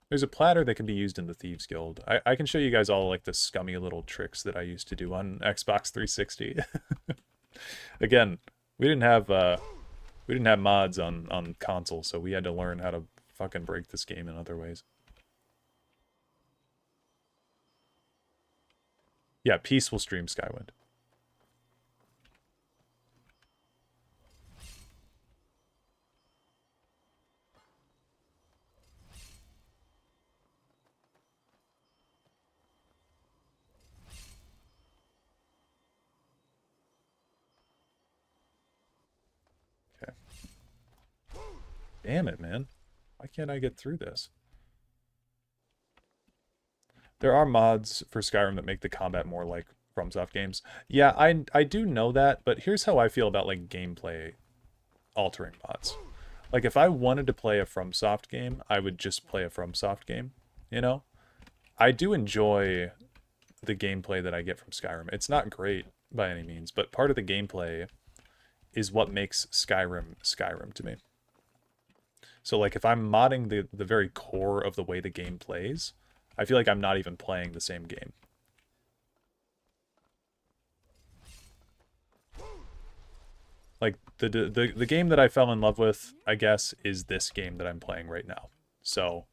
There's a platter that can be used in the Thieves Guild. I can show you guys all, like, the scummy little tricks that I used to do on Xbox 360. Again, we didn't have mods on console, so we had to learn how to fucking break this game in other ways. Yeah, Peace will stream Skywind. Okay. Damn it, man. Why can't I get through this? There are mods for Skyrim that make the combat more like FromSoft games. Yeah, I do know that, but here's how I feel about, like, gameplay altering mods. Like, if I wanted to play a FromSoft game, I would just play a FromSoft game, you know? I do enjoy the gameplay that I get from Skyrim. It's not great by any means, but part of the gameplay is what makes Skyrim Skyrim to me. So, like, if I'm modding the very core of the way the game plays, I feel like I'm not even playing the same game. Like, the game that I fell in love with, I guess, is this game that I'm playing right now. So,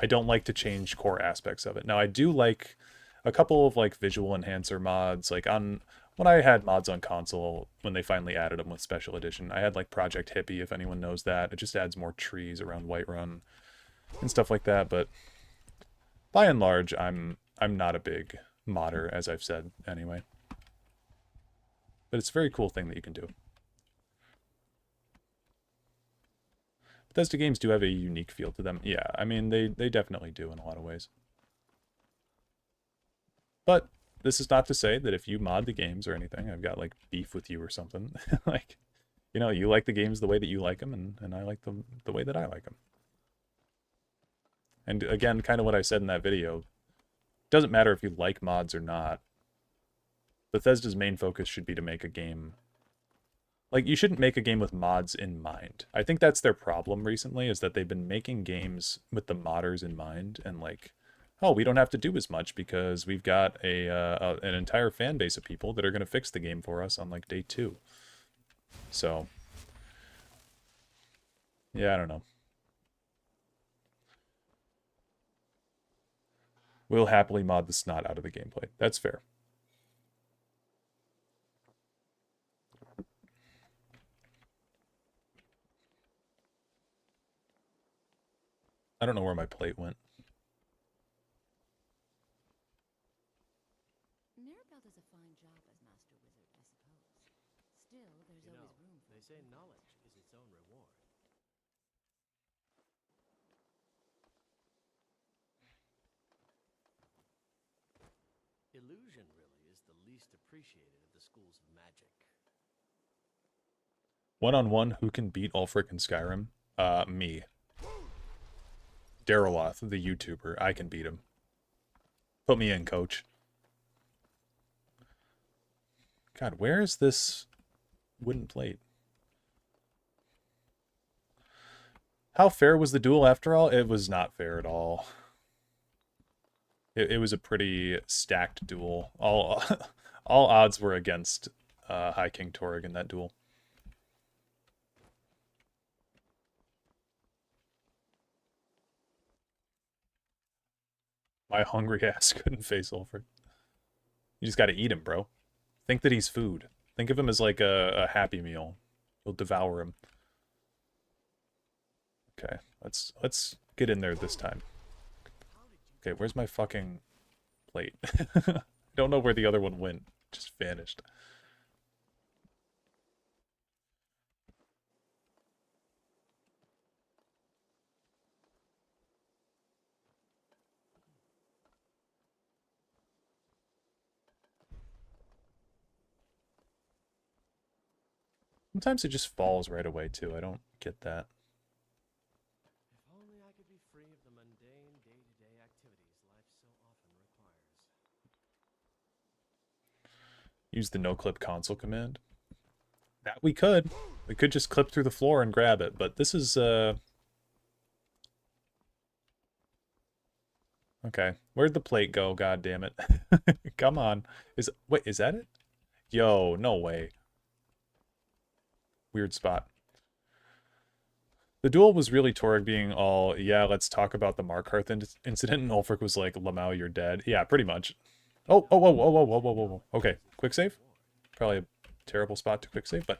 I don't like to change core aspects of it. Now, I do like a couple of, like, visual enhancer mods. Like, when I had mods on console, when they finally added them with Special Edition, I had, like, Project Hippie, if anyone knows that. It just adds more trees around Whiterun and stuff like that, but by and large, I'm not a big modder, as I've said anyway. But it's a very cool thing that you can do. Bethesda games do have a unique feel to them. Yeah, I mean, they definitely do in a lot of ways. But this is not to say that if you mod the games or anything, I've got, like, beef with you or something. Like, you know, you like the games the way that you like them, and I like them the way that I like them. And again, kind of what I said in that video, doesn't matter if you like mods or not. Bethesda's main focus should be to make a game. Like, you shouldn't make a game with mods in mind. I think that's their problem recently, is that they've been making games with the modders in mind, and, like, oh, we don't have to do as much because we've got an entire fan base of people that are going to fix the game for us on, like, day 2. So, yeah, I don't know. We'll happily mod the snot out of the gameplay. That's fair. I don't know where my plate went. Narabel does a fine job as Master Wizard, I suppose. Still, there's always room for They say knowledge is its own reward. Illusion really is the least appreciated of the schools of magic. One-on-one, who can beat Ulfric in Skyrim? Me. Dareloth, the YouTuber. I can beat him. Put me in, coach. God, where is this wooden plate? How fair was the duel after all? It was not fair at all. It was a pretty stacked duel. All odds were against High King Torrig in that duel. My hungry ass couldn't face Ulfric. You just gotta eat him, bro. Think that he's food. Think of him as like a Happy Meal. You'll devour him. Okay, let's get in there this time. Okay, where's my fucking plate? I don't know where the other one went. Just vanished. Sometimes it just falls right away, too. I don't get that. If only I could be free of the mundane day-to-day activities life so often requires. Use the no-clip console command. That we could. We could just clip through the floor and grab it, but this is, Okay. Where'd the plate go? God damn it. Come on. Wait, is that it? Yo, no way. Weird spot. The duel was really Torg being all, yeah, let's talk about the Markarth incident, and Ulfric was like, Lamau, you're dead. Yeah, pretty much. Oh, whoa, whoa, whoa, whoa, whoa, whoa, whoa. Okay, quick save. Probably a terrible spot to quick save, but...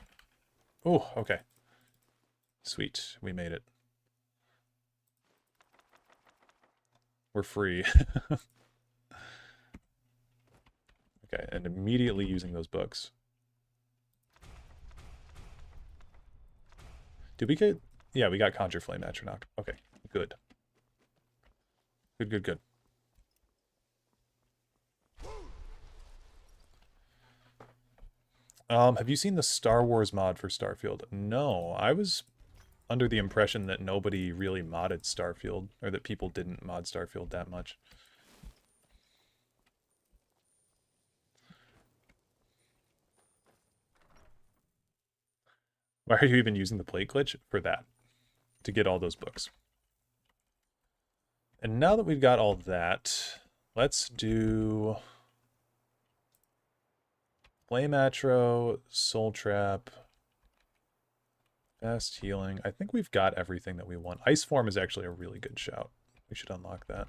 Oh, okay. Sweet, we made it. We're free. Okay, and immediately using those books. Did we get... Yeah, we got Conjure Flame Atronach. Okay, good. Good, good, good. Have you seen the Star Wars mod for Starfield? No, I was under the impression that nobody really modded Starfield, or that people didn't mod Starfield that much. Why are you even using the plate glitch? For that. To get all those books. And now that we've got all that, let's do Flame Atro, Soul Trap, Fast Healing. I think we've got everything that we want. Ice Form is actually a really good shout. We should unlock that.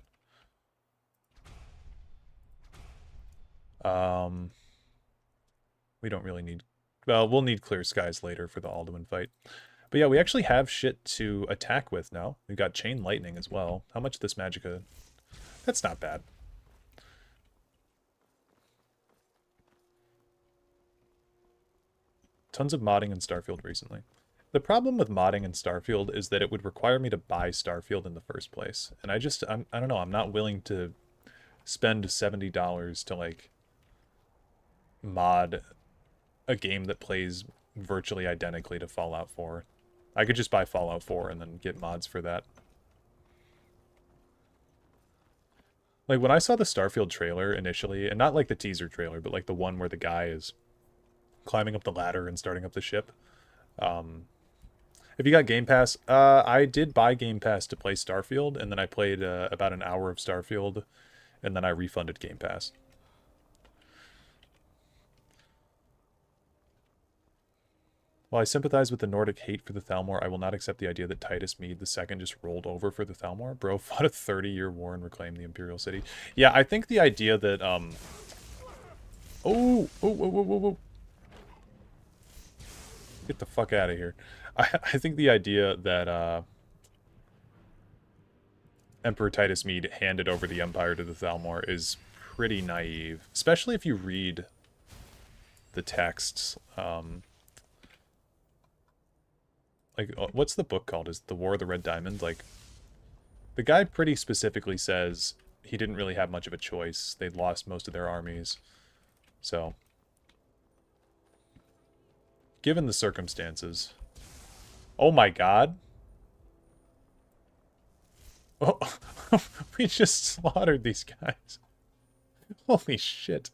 We don't really need... Well, we'll need Clear Skies later for the Alduin fight. But yeah, we actually have shit to attack with now. We've got Chain Lightning as well. How much this Magicka? That's not bad. Tons of modding in Starfield recently. The problem with modding in Starfield is that it would require me to buy Starfield in the first place. And I don't know, I'm not willing to spend $70 to, like, mod a game that plays virtually identically to Fallout 4. I could just buy Fallout 4 and then get mods for that. Like, when I saw the Starfield trailer initially, and not like the teaser trailer, but like the one where the guy is climbing up the ladder and starting up the ship. If you got Game Pass, I did buy Game Pass to play Starfield, and then I played about an hour of Starfield, and then I refunded Game Pass. While I sympathize with the Nordic hate for the Thalmor, I will not accept the idea that Titus Mede II just rolled over for the Thalmor. Bro fought a 30-year war and reclaimed the Imperial City. Yeah, I think the idea that, Oh! Get the fuck out of here. I think the idea that, Emperor Titus Mede handed over the Empire to the Thalmor is pretty naive. Especially if you read the texts, like, what's the book called? Is it The War of the Red Diamond? Like, the guy pretty specifically says he didn't really have much of a choice. They'd lost most of their armies. So, given the circumstances... Oh my god. Oh, we just slaughtered these guys. Holy shit.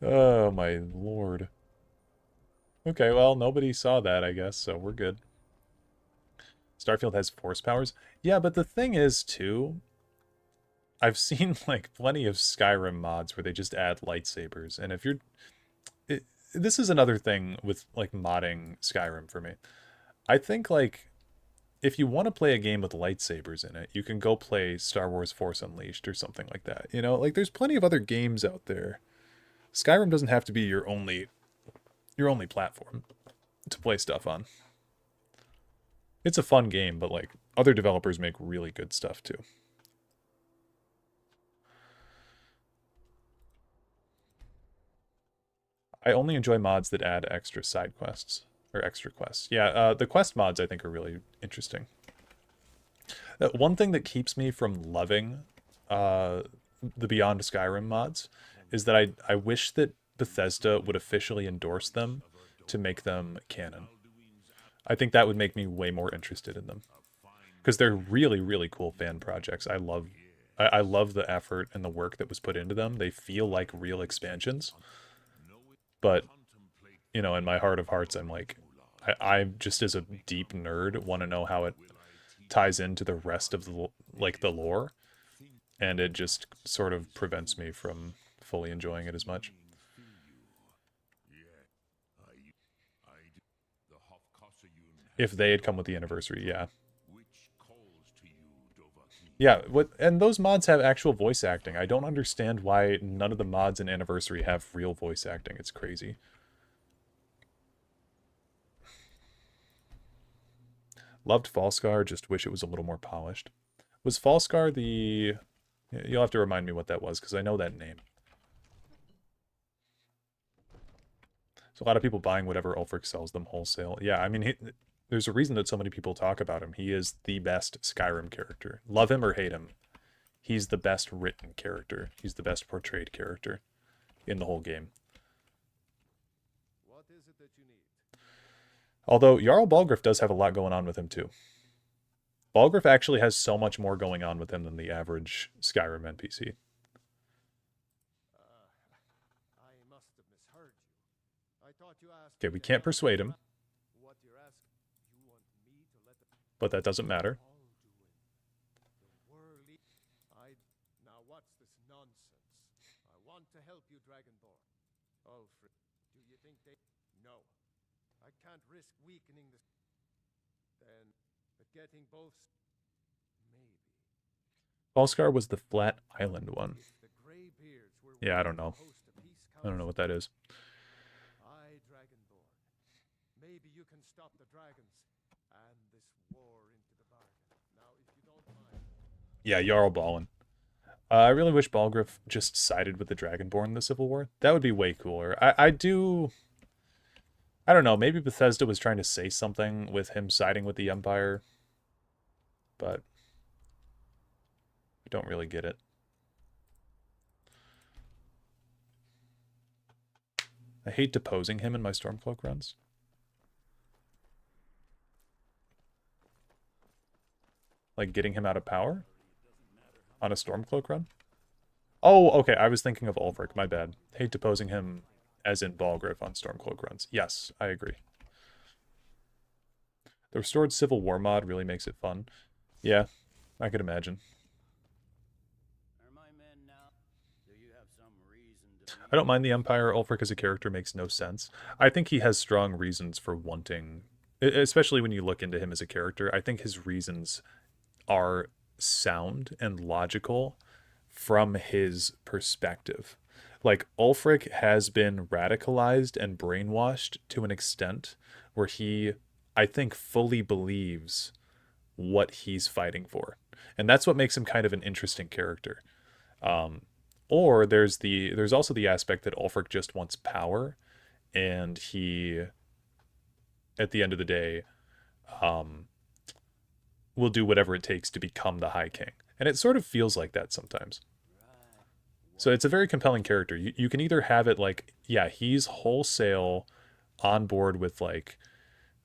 Oh my lord. Okay, well, nobody saw that, I guess, so we're good. Starfield has force powers. Yeah, but the thing is, too, I've seen, like, plenty of Skyrim mods where they just add lightsabers, and if you're... this is another thing with, like, modding Skyrim for me. I think, like, if you want to play a game with lightsabers in it, you can go play Star Wars Force Unleashed or something like that. You know, like, there's plenty of other games out there. Skyrim doesn't have to be your only platform to play stuff on. It's a fun game, but, like, other developers make really good stuff, too. I only enjoy mods that add extra side quests. Or extra quests. Yeah, the quest mods, I think, are really interesting. One thing that keeps me from loving the Beyond Skyrim mods is that I wish that Bethesda would officially endorse them to make them canon. I think that would make me way more interested in them. Because they're really, really cool fan projects. I love the effort and the work that was put into them. They feel like real expansions. But, you know, in my heart of hearts, I'm like, I just as a deep nerd want to know how it ties into the rest of the, like, the lore. And it just sort of prevents me from fully enjoying it as much. If they had come with the anniversary, yeah. Yeah, and those mods have actual voice acting. I don't understand why none of the mods in Anniversary have real voice acting. It's crazy. Loved Falscar, just wish it was a little more polished. Was Falscar the... You'll have to remind me what that was, because I know that name. So a lot of people buying whatever Ulfric sells them wholesale. Yeah, I mean, there's a reason that so many people talk about him. He is the best Skyrim character. Love him or hate him, he's the best written character. He's the best portrayed character in the whole game. What is it that you need? Although Jarl Balgruuf does have a lot going on with him too. Balgruuf actually has so much more going on with him than the average Skyrim NPC. I must have misheard you. I thought you asked. Okay, we can't persuade him, What you're asking? You want me to let the but that doesn't matter. all do it? The worldly. Now what's this nonsense? I want to help you, Dragonborn. Ulfric, do you think they? No, I can't risk weakening the. Then, but getting both. Maybe. Falscar was the Flat Island one. If the Greybeards were Yeah, I willing don't know. to host a peace I don't know council, what that is. I, Dragonborn. Maybe you can stop the dragons and this war into the bargain. Now, if you don't mind. Yeah, Jarl Balin. I really wish Balgruuf just sided with the Dragonborn in the Civil War. That would be way cooler. I don't know, maybe Bethesda was trying to say something with him siding with the Empire, but I don't really get it. I hate deposing him in my Stormcloak runs. Like getting him out of power on a Stormcloak run? Oh, okay, I was thinking of Ulfric, my bad. Hate deposing him as in Balgruuf on Stormcloak runs. Yes, I agree. The restored Civil War mod really makes it fun. Yeah, I could imagine. Are my men now? Do you have some reason to I don't mind the Empire. Ulfric as a character makes no sense. I think he has strong reasons for wanting, especially when you look into him as a character, I think his reasons are sound and logical from his perspective. Like, Ulfric has been radicalized and brainwashed to an extent where he, I think, fully believes what he's fighting for. And that's what makes him kind of an interesting character. Or there's also the aspect that Ulfric just wants power, and he, at the end of the day, will do whatever it takes to become the High King. And it sort of feels like that sometimes. So it's a very compelling character. You can either have it like, yeah, he's wholesale on board with like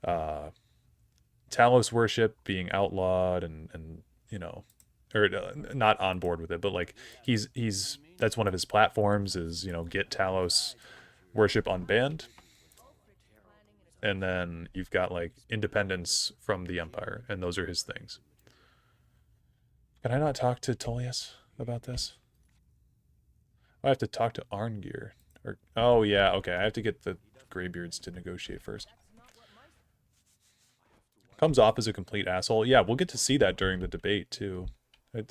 Talos worship being outlawed and you know, or not on board with it, but like he's that's one of his platforms is, you know, get Talos worship unbanned. And then you've got like independence from the Empire, and those are his things. Can I not talk to Tullius about this? I have to talk to Arngeir. Or, oh yeah, okay. I have to get the Greybeards to negotiate first. Comes off as a complete asshole. Yeah, we'll get to see that during the debate too.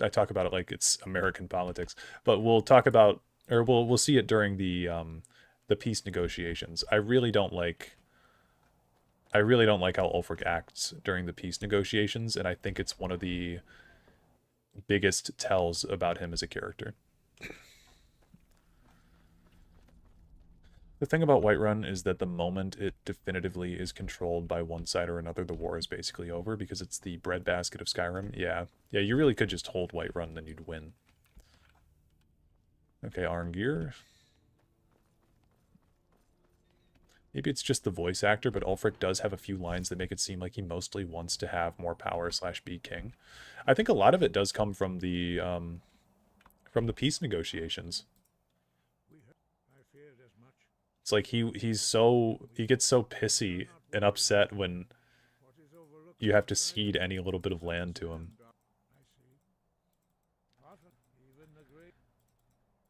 I talk about it like it's American politics, but we'll talk about, or we'll see it during the peace negotiations. I really don't like how Ulfric acts during the peace negotiations, and I think it's one of the biggest tells about him as a character. The thing about Whiterun is that the moment it definitively is controlled by one side or another, the war is basically over because it's the breadbasket of Skyrim. Yeah, you really could just hold Whiterun, then you'd win. Okay, Arngeir. Maybe it's just the voice actor, but Ulfric does have a few lines that make it seem like he mostly wants to have more power / be king. I think a lot of it does come from the peace negotiations. I feared as much. It's like he gets so pissy and upset when What is overlooked you have to cede any little bit of land to him. I see. Often, even the great.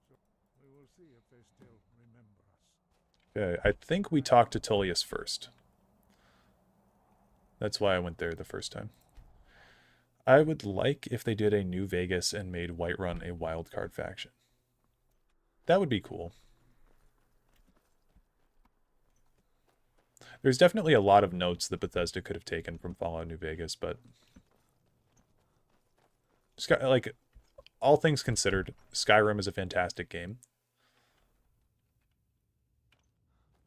So we will see if they still remember us. Okay, I think we talked to Tullius first. That's why I went there the first time. I would like if they did a New Vegas and made Whiterun a wildcard faction. That would be cool. There's definitely a lot of notes that Bethesda could have taken from Fallout New Vegas, but like, all things considered, Skyrim is a fantastic game.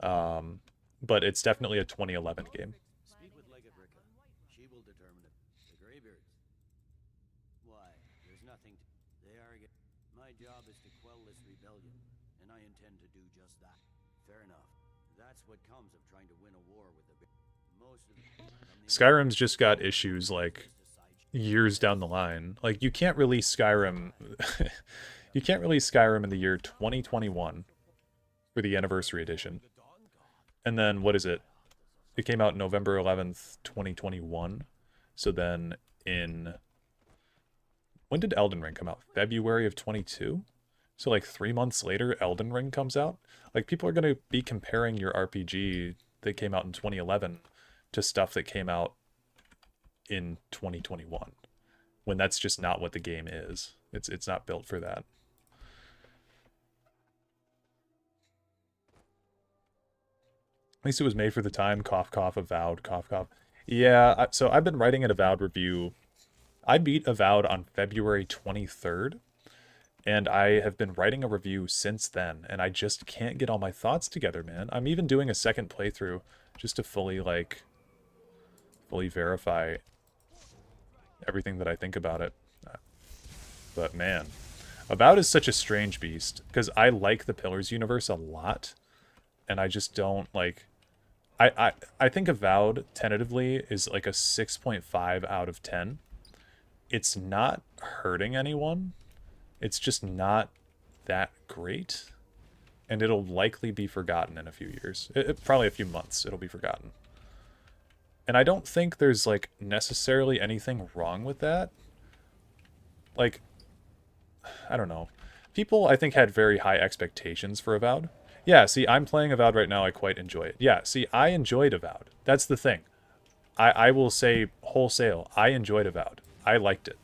But it's definitely a 2011 game. Speak with Legabricka. She will determine it. The Greybeards. Why, there's nothing to... They are again. My job is to quell this rebellion, and I intend to do just that. Fair enough. That's what comes of trying to win a war with the... Most of the... Skyrim's just got issues, like, years down the line. Like, you can't release Skyrim... you can't release Skyrim in the year 2021 for the Anniversary Edition. And then, what is it? It came out November 11th, 2021. So then in... When did Elden Ring come out? February of 22? So like 3 months later, Elden Ring comes out? Like, people are going to be comparing your RPG that came out in 2011 to stuff that came out in 2021. When that's just not what the game is. It's not built for that. At least it was made for the time. Cough, cough, Avowed, cough, cough. Yeah, so I've been writing an Avowed review. I beat Avowed on February 23rd, and I have been writing a review since then, and I just can't get all my thoughts together, man. I'm even doing a second playthrough just to fully verify everything that I think about it. But man, Avowed is such a strange beast, because I like the Pillars universe a lot, and I just don't, like... I think Avowed, tentatively, is like a 6.5 out of 10. It's not hurting anyone. It's just not that great. And it'll likely be forgotten in a few years. Probably a few months, it'll be forgotten. And I don't think there's, like, necessarily anything wrong with that. Like, I don't know. People, I think, had very high expectations for Avowed. Yeah, see, I'm playing Avowed right now. I quite enjoy it. Yeah, see, I enjoyed Avowed. That's the thing. I will say wholesale, I enjoyed Avowed. I liked it.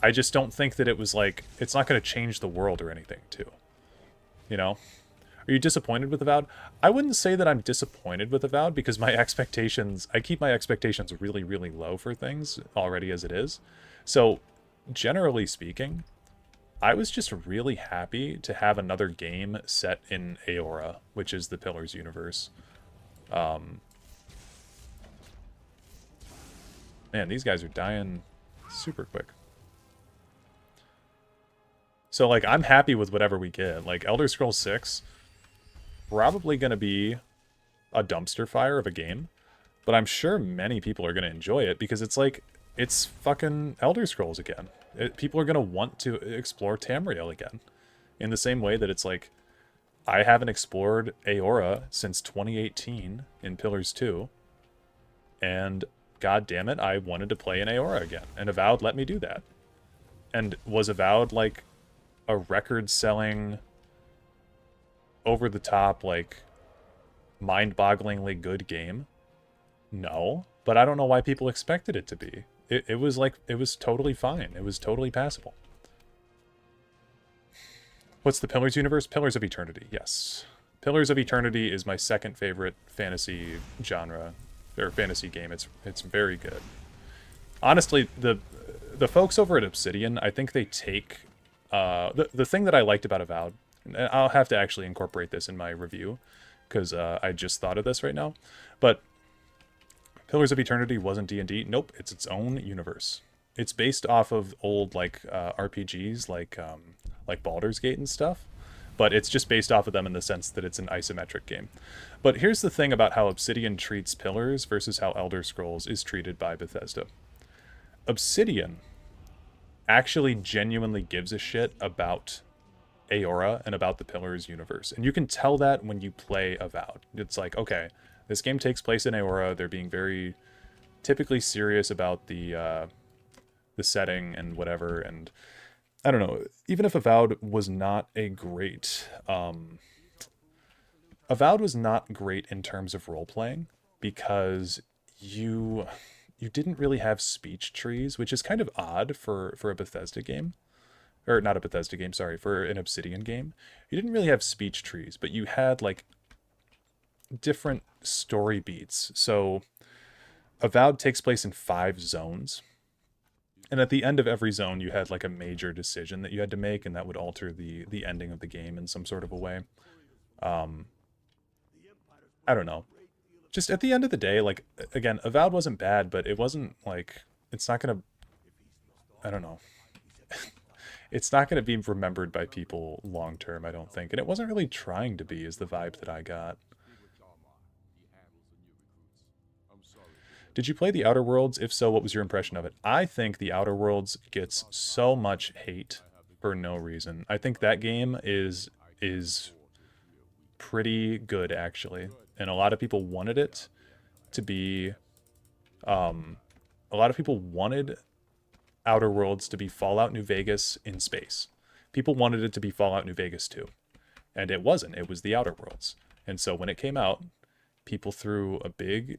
I just don't think that it was like... It's not going to change the world or anything, too. You know? Are you disappointed with Avowed? I wouldn't say that I'm disappointed with Avowed, because my expectations... I keep my expectations really, really low for things, already as it is. So, generally speaking... I was just really happy to have another game set in Eora, which is the Pillars universe. Man, these guys are dying super quick. So, like, I'm happy with whatever we get. Like, Elder Scrolls 6, probably going to be a dumpster fire of a game. But I'm sure many people are going to enjoy it, because it's like, it's fucking Elder Scrolls again. People are going to want to explore Tamriel again. In the same way that it's like, I haven't explored Eora since 2018 in Pillars 2. And god damn it, I wanted to play in Eora again. And Avowed let me do that. And was Avowed like a record-selling, over-the-top, like, mind-bogglingly good game? No. But I don't know why people expected it to be. It was like, it was totally fine. It was totally passable. What's the Pillars universe? Pillars of Eternity, yes. Pillars of Eternity is my second favorite fantasy genre, or fantasy game. It's very good. Honestly, the folks over at Obsidian, I think they take... the thing that I liked about Avowed, and I'll have to actually incorporate this in my review, because I just thought of this right now, but Pillars of Eternity wasn't D&D. Nope, it's its own universe. It's based off of old, like, RPGs, like Baldur's Gate and stuff. but it's just based off of them in the sense that it's an isometric game. But here's the thing about how Obsidian treats Pillars versus how Elder Scrolls is treated by Bethesda. Obsidian actually genuinely gives a shit about Aora and about the Pillars universe. And you can tell that when you play Avowed. It's like, okay, this game takes place in Aora. They're being very typically serious about the setting and whatever. And I don't know, even if Avowed was not a great... Avowed was not great in terms of role-playing because you didn't really have speech trees, which is kind of odd for a Bethesda game. Or not a Bethesda game, sorry, for an Obsidian game. You didn't really have speech trees, but you had like different story beats. So Avowed takes place in 5 zones. And at the end of every zone, you had like a major decision that you had to make, and that would alter the ending of the game in some sort of a way. I don't know. Just at the end of the day, like, again, Avowed wasn't bad, but it wasn't like, it's not gonna, I don't know. It's not gonna be remembered by people long term, I don't think. And it wasn't really trying to be, is the vibe that I got. Did you play The Outer Worlds? If so, what was your impression of it? I think The Outer Worlds gets so much hate for no reason. I think that game is pretty good, actually. And a lot of people wanted it to be... a lot of people wanted Outer Worlds to be Fallout New Vegas in space. People wanted it to be Fallout New Vegas 2. And it wasn't. It was The Outer Worlds. And so when it came out, people threw a big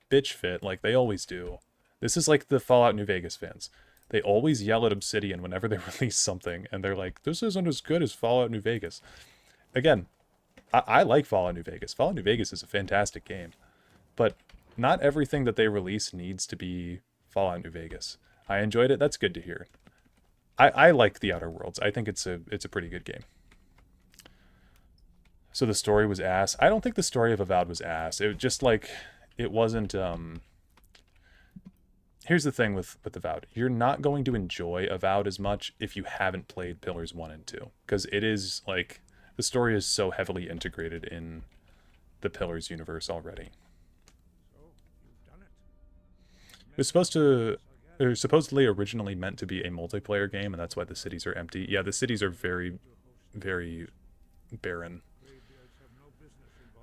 bitch fit like they always do. This is like the Fallout New Vegas fans. They always yell at Obsidian whenever they release something, and they're like, this isn't as good as Fallout New Vegas. Again, I like Fallout New Vegas. Fallout New Vegas is a fantastic game, but not everything that they release needs to be Fallout New Vegas. I enjoyed it. That's good to hear. I like The Outer Worlds. I think it's a pretty good game. So the story was ass. I don't think the story of Avowed was ass. It was just like, it wasn't, here's the thing with Avowed. You're not going to enjoy Avowed as much if you haven't played Pillars 1 and 2. Because it is, like, the story is so heavily integrated in the Pillars universe already. It was supposedly originally meant to be a multiplayer game, and that's why the cities are empty. Yeah, the cities are very, very barren.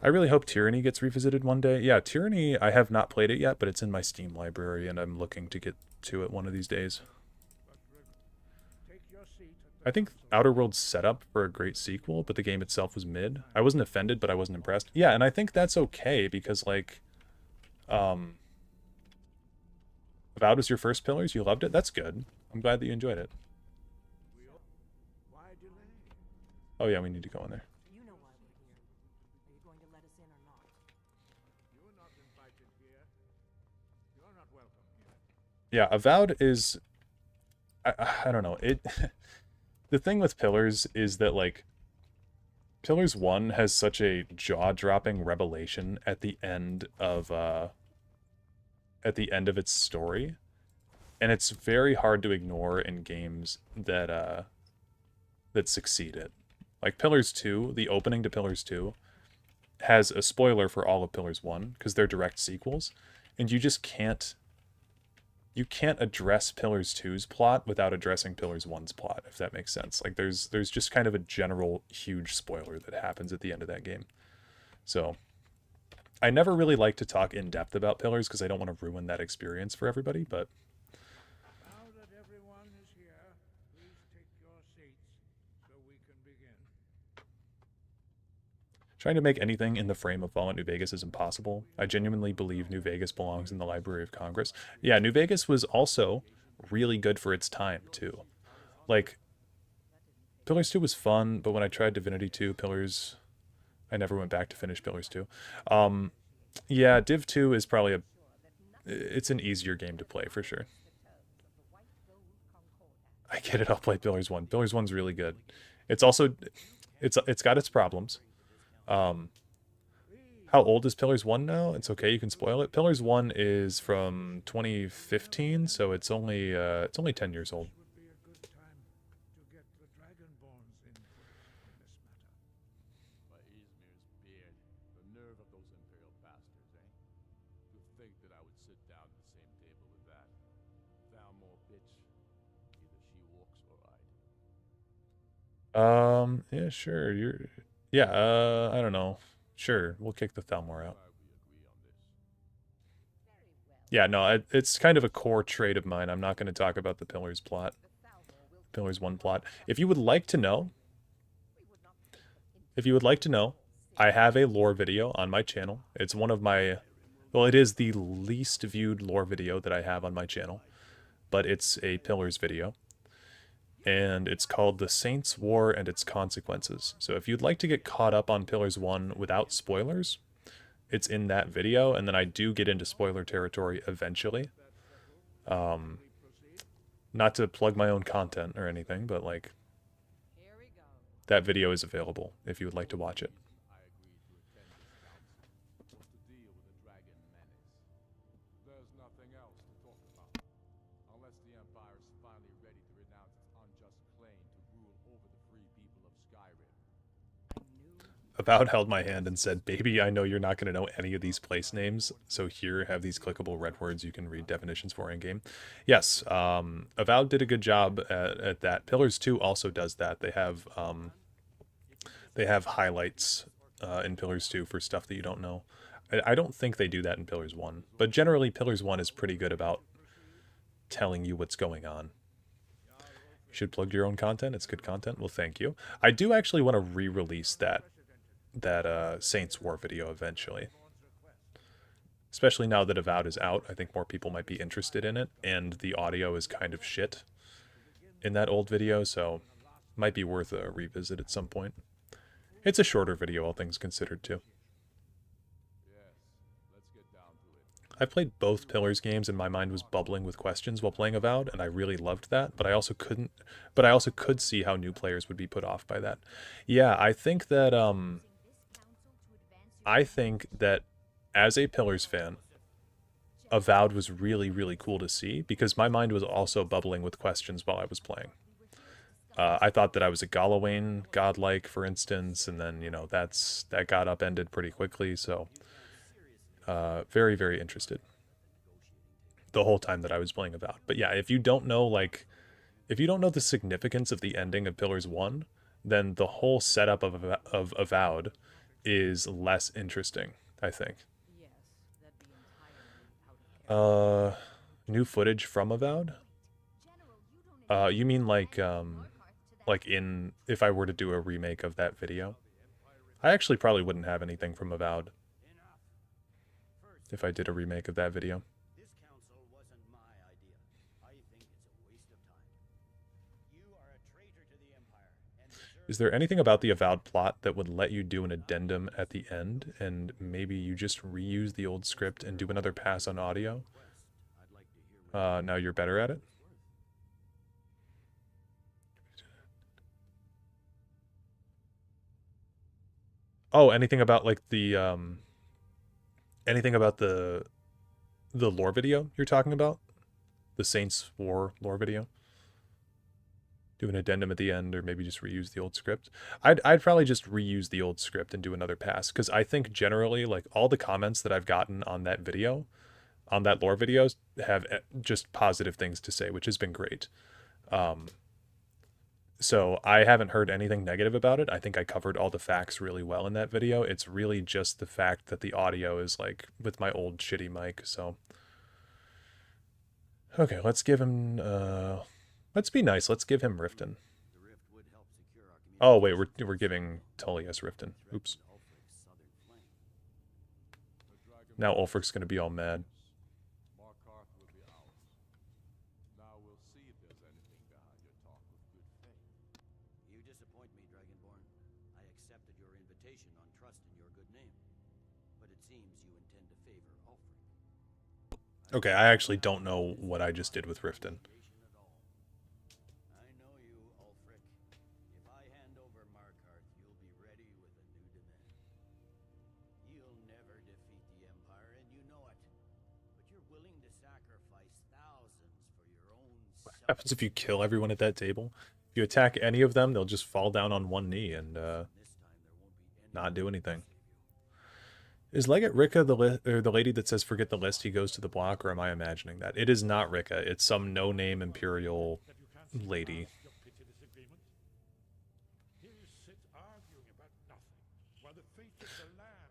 I really hope Tyranny gets revisited one day. Yeah, Tyranny, I have not played it yet, but it's in my Steam library, and I'm looking to get to it one of these days. I think Outer Worlds set up for a great sequel, but the game itself was mid. I wasn't offended, but I wasn't impressed. Yeah, and I think that's okay, because, like, Avowed was your first Pillars? You loved it? That's good. I'm glad that you enjoyed it. Oh yeah, we need to go in there. You know why we're here. Are you going to let us in or not? You're not invited here. You're not welcome here. Yeah, Avowed is... I don't know. The thing with Pillars is that, like, Pillars 1 has such a jaw-dropping revelation at the end of its story, and it's very hard to ignore in games that succeed it. Like Pillars 2, the opening to Pillars 2 has a spoiler for all of Pillars 1 because they're direct sequels, and you just can't address Pillars 2's plot without addressing Pillars 1's plot, if that makes sense. Like there's just kind of a general huge spoiler that happens at the end of that game. So I never really like to talk in depth about Pillars because I don't want to ruin that experience for everybody, but Now that everyone is here, please take your seats so we can begin. trying to make anything in the frame of Fallout New Vegas is impossible. I genuinely believe New Vegas belongs in the Library of Congress. Yeah, New Vegas was also really good for its time, too. Like, Pillars 2 was fun, but when I tried Divinity 2, Pillars... I never went back to finish Pillars 2. Yeah, Div 2 is probably it's an easier game to play, for sure. I get it, I'll play Pillars 1. Pillars 1's really good. It's also... It's got its problems. How old is Pillars 1 now? It's okay, you can spoil it. Pillars 1 is from 2015, so it's only 10 years old. Yeah, sure. Yeah, I don't know. Sure, we'll kick the Thalmor out. Yeah, no, it's kind of a core trait of mine. I'm not going to talk about the Pillars plot. Pillars 1 plot. If you would like to know, I have a lore video on my channel. It's one of my, well, it is the least viewed lore video that I have on my channel, but it's a Pillars video. And it's called The Saints' War and Its Consequences. So if you'd like to get caught up on Pillars 1 without spoilers, it's in that video, and then I do get into spoiler territory eventually. Not to plug my own content or anything, but like, that video is available if you would like to watch it. I agreed to attend this council. What's the deal with the dragon menace? There's nothing else to talk about. Unless the Empire is finally ready to renounce its unjust claim to rule over the free people of Skyrim. Avowed held my hand and said, "Baby, I know you're not going to know any of these place names, so here, have these clickable red words you can read definitions for in-game." Yes, Avowed did a good job at that. Pillars 2 also does that. They have highlights in Pillars 2 for stuff that you don't know. I don't think they do that in Pillars 1, but generally Pillars 1 is pretty good about telling you what's going on. You should plug your own content. It's good content. Well, thank you. I do actually want to re-release that Saints War video eventually. Especially now that Avowed is out, I think more people might be interested in it, and the audio is kind of shit in that old video, so might be worth a revisit at some point. It's a shorter video, all things considered, too. Yes, let's get down to it. I played both Pillars games and my mind was bubbling with questions while playing Avowed, and I really loved that, but I also could see how new players would be put off by that. Yeah, I think that as a Pillars fan, Avowed was really, really cool to see because my mind was also bubbling with questions while I was playing. I thought that I was a Galawain godlike, for instance, and then, you know, that got upended pretty quickly, so very, very interested the whole time that I was playing Avowed. But yeah, if you don't know the significance of the ending of Pillars 1, then the whole setup of Avowed is less interesting, I think. New footage from Avowed? You mean like in if I were to do a remake of that video? I actually probably wouldn't have anything from Avowed if I did a remake of that video. This council wasn't my idea. I think it's a waste of time. You are a traitor to the Empire and deserve... Is there anything about the Avowed plot that would let you do an addendum at the end, and maybe you just reuse the old script and do another pass on audio? I'd like to hear Now you're better at it? Oh, anything about like the lore video you're talking about? The Saints War lore video? Do an addendum at the end, or maybe just reuse the old script. I'd probably just reuse the old script and do another pass, because I think generally, like, all the comments that I've gotten on that video, on that lore video, have just positive things to say, which has been great. So I haven't heard anything negative about it. I think I covered all the facts really well in that video. It's really just the fact that the audio is like with my old shitty mic, so. Okay, let's give him, let's be nice. Let's give him Riften. the rift would help secure our community. Oh, wait, we're giving Tullius Riften. Oops. Ulfric's southern flank. Now Ulfric's gonna be all mad. Markarth will be ours. Now we'll see if there's anything behind your talk of good faith. You disappoint me, Dragonborn. I accepted your invitation on trust in your good name. But it seems you intend to favor Ulfric. Okay, I actually don't know what I just did with Riften. At all. I know you, Ulfric. If I hand over Markarth, you'll be ready with a new demand. You'll never defeat the Empire, and you know it. But you're willing to sacrifice thousands for your own What happens if you kill everyone at that table? If you attack any of them, they'll just fall down on one knee and This time there won't be any not do anything. Is Legate Rika the lady that says forget the list, he goes to the block, or am I imagining that? It is not Rika. It's some no-name Imperial lady.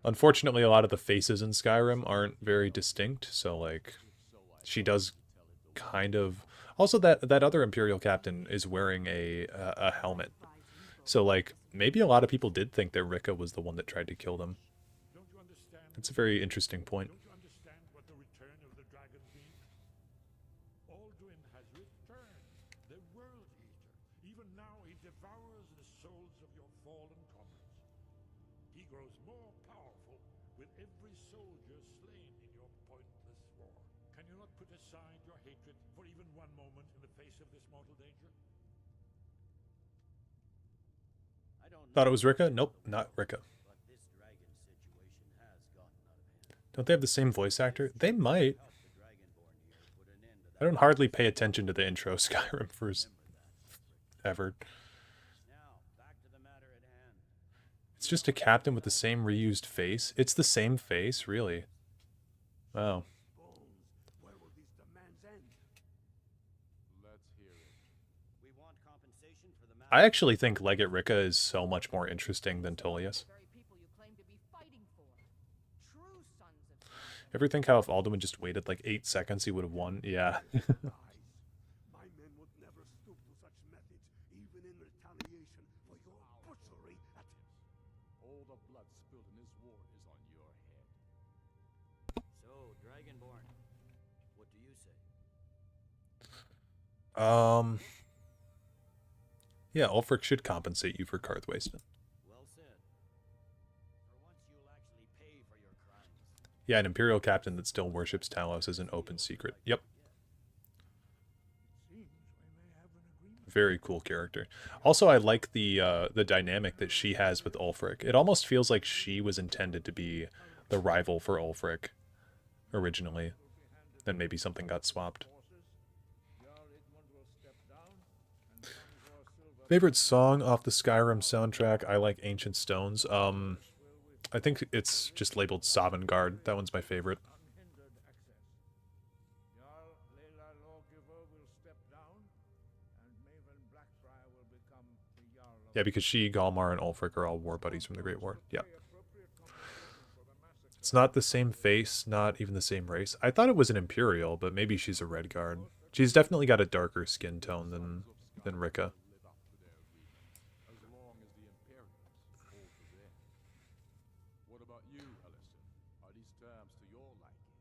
Unfortunately, a lot of the faces in Skyrim aren't very distinct, so like she does kind of. Also, that other Imperial captain is wearing a helmet, so like maybe a lot of people did think that Rika was the one that tried to kill them. Don't you understand? That's a very interesting point. Don't you understand what the return of the dragon means? Alduin has returned, the World Eater. Even now he devours the souls of your fallen comrades. He grows more powerful with every soldier slain in your pointless war. Can you not put aside your hatred for even one moment in the face of this mortal danger? I don't Thought know it was Rika? Nope, not Rika. but this dragon situation has gotten out of hand. Don't they have the same voice actor? They might. Help the Dragonborn here put an end to I don't hardly pay attention to the intro Skyrim for ever. Now, back to the matter at hand. It's just a captain with the same reused face. It's the same face, really. Wow. Where will these demands end? Let's hear it. We want compensation for the I actually think Legate Rika is so much more interesting than Tullius. Very people you claim to be fighting for. True sons of Ever think how if Alduin just waited like 8 seconds, he would have won? Yeah. My men would never stoop to such methods, even in retaliation for your butchery at All the blood spilled in this war is on your head. So, Dragonborn, what do you say? Yeah, Ulfric should compensate you for Karth wasting. Well said. For once you'll actually pay for your crimes. Yeah, an Imperial captain that still worships Talos is an open secret. Yep. Very cool character. Also, I like the dynamic that she has with Ulfric. It almost feels like she was intended to be the rival for Ulfric originally. Then maybe something got swapped. Favorite song off the Skyrim soundtrack? I like Ancient Stones. I think it's just labeled Sovngarde. That one's my favorite. Yeah, because she, Galmar, and Ulfric are all war buddies from the Great War. Yeah. It's not the same face, not even the same race. I thought it was an Imperial, but maybe she's a Redguard. She's definitely got a darker skin tone than Rika. As long as the Imperials hold to them. What about you, Ellison? Are these terms to your liking?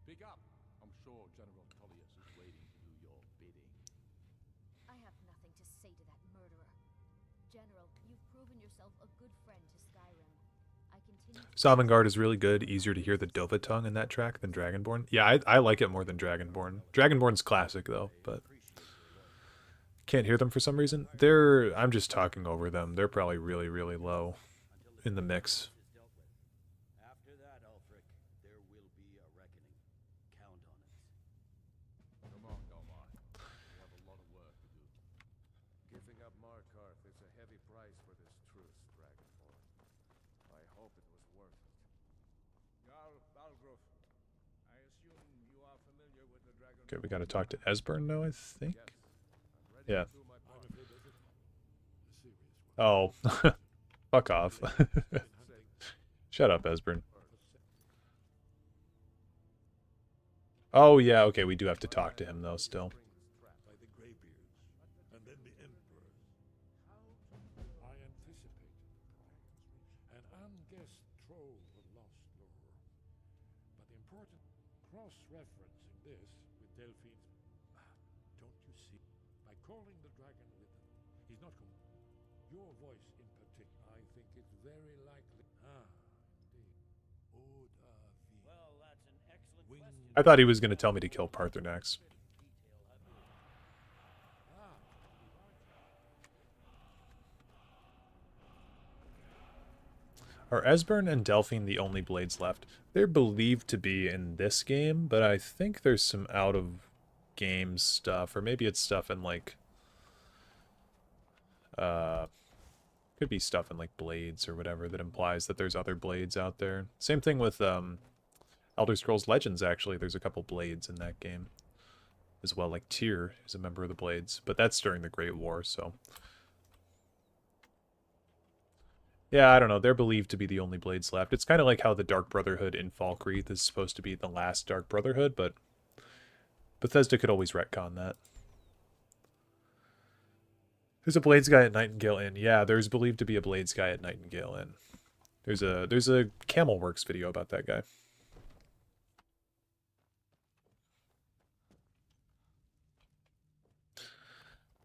Speak up. I'm sure General Tullius is waiting to do your bidding. I have nothing to say to that murderer. General, you've proven yourself a good friend to Skyrim. I continue to Sovngarde is really good. Easier to hear the Dova tongue in that track than Dragonborn. Yeah, I like it more than Dragonborn. Dragonborn's classic though, but can't hear them for some reason. I'm just talking over them. They're probably really, really low in the mix. After that, Ulfric, there will be a reckoning. Count on it. Come on, Galmar. We have a lot of work to do. Giving up Markarth is a heavy price for this truce, Dragonborn. I hope it was worth it. Jarl Balgruf, I assume you are familiar with the dragon. Okay, we got to talk to Esbern now, I think. Yeah. Oh, fuck off. Shut up, Esbern. Oh, yeah, okay, we do have to talk to him, though, still. By the Greybeards, and then the Emperors. I anticipated an unguessed trove of lost lore. But the important cross-referencing this with Delphine's... Don't you see? By calling the dragon with them, he's not... Your voice in particular, I think it's very likely... indeed. Well, that's an excellent question. I thought he was going to tell me to kill Parthenax. Are Esbern and Delphine the only blades left? They're believed to be in this game, but I think there's some out-of-game stuff, or maybe it's stuff in, like... could be stuff in, like, Blades or whatever that implies that there's other Blades out there. Same thing with, Elder Scrolls Legends, actually. There's a couple Blades in that game. As well, like Tyr is a member of the Blades, but that's during the Great War, so... Yeah, I don't know. They're believed to be the only blades left. It's kind of like how the Dark Brotherhood in Falkreath is supposed to be the last Dark Brotherhood, but Bethesda could always retcon that. There's a Blades guy at Nightingale Inn. Yeah, there's believed to be a Blades guy at Nightingale Inn. There's a Camelworks video about that guy.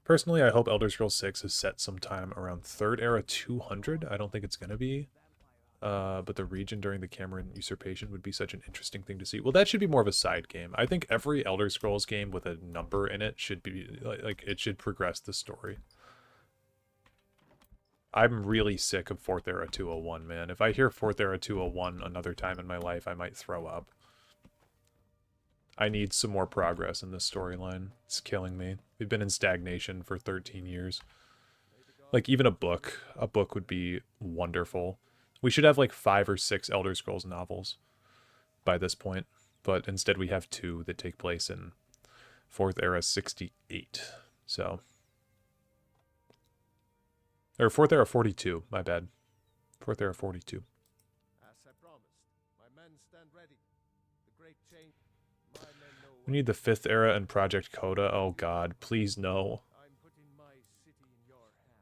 Personally, I hope Elder Scrolls 6 is set sometime around 3rd Era 200. I don't think it's going to be. But the region during the Cameron usurpation would be such an interesting thing to see. Well, that should be more of a side game. I think every Elder Scrolls game with a number in it should be, like it should progress the story. I'm really sick of 4th Era 201, man. If I hear 4th Era 201 another time in my life, I might throw up. I need some more progress in this storyline. It's killing me. We've been in stagnation for 13 years. Like, even a book would be wonderful. We should have like 5 or 6 Elder Scrolls novels by this point, but instead we have 2 that take place in 4th Era 68. So, or 4th Era 42, my bad. 4th Era 42. As I promised, my men stand ready. The great change. My men know We need the 5th Era and Project Coda. Oh god, please no. I'm putting my city in your hands.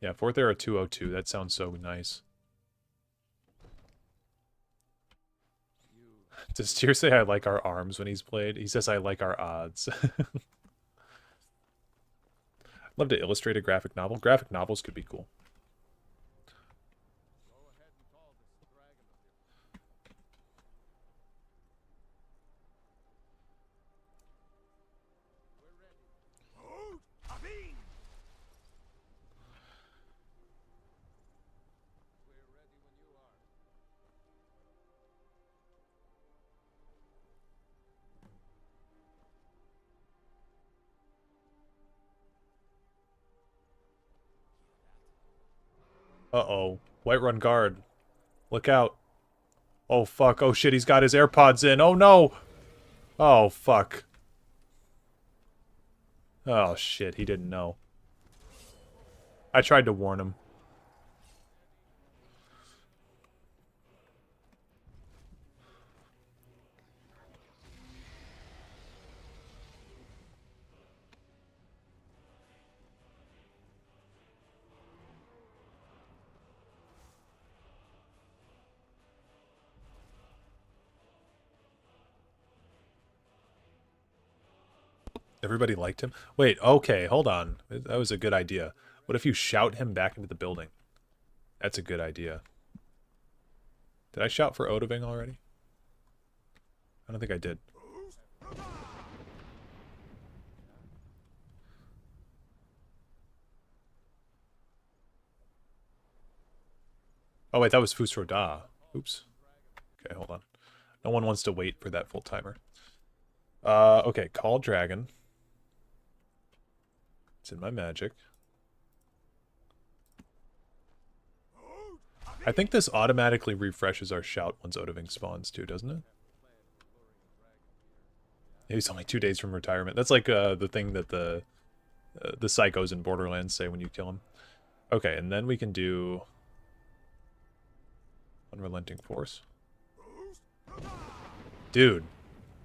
Yeah, 4th Era 202. That sounds so nice. Does Tyr say I like our arms when he's played? He says I like our odds. Love to illustrate a graphic novel. Graphic novels could be cool. Go ahead and call this dragon of yours. We're ready. Hold! Abin! We're ready when you are. Uh-oh. Whiterun guard. Look out. Oh, fuck. Oh, shit. He's got his AirPods in. Oh, no. Oh, fuck. Oh, shit. He didn't know. I tried to warn him. Everybody liked him? Wait, okay, hold on. That was a good idea. What if you shout him back into the building? That's a good idea. Did I shout for Odoving already? I don't think I did. Oh wait, that was Fusroda. Oops. Okay, hold on. No one wants to wait for that full timer. Okay, call dragon. It's in my magic. I think this automatically refreshes our shout once Odoving spawns too, doesn't it? He's only 2 days from retirement. That's like the thing that the psychos in Borderlands say when you kill him. Okay, and then we can do Unrelenting Force. Dude,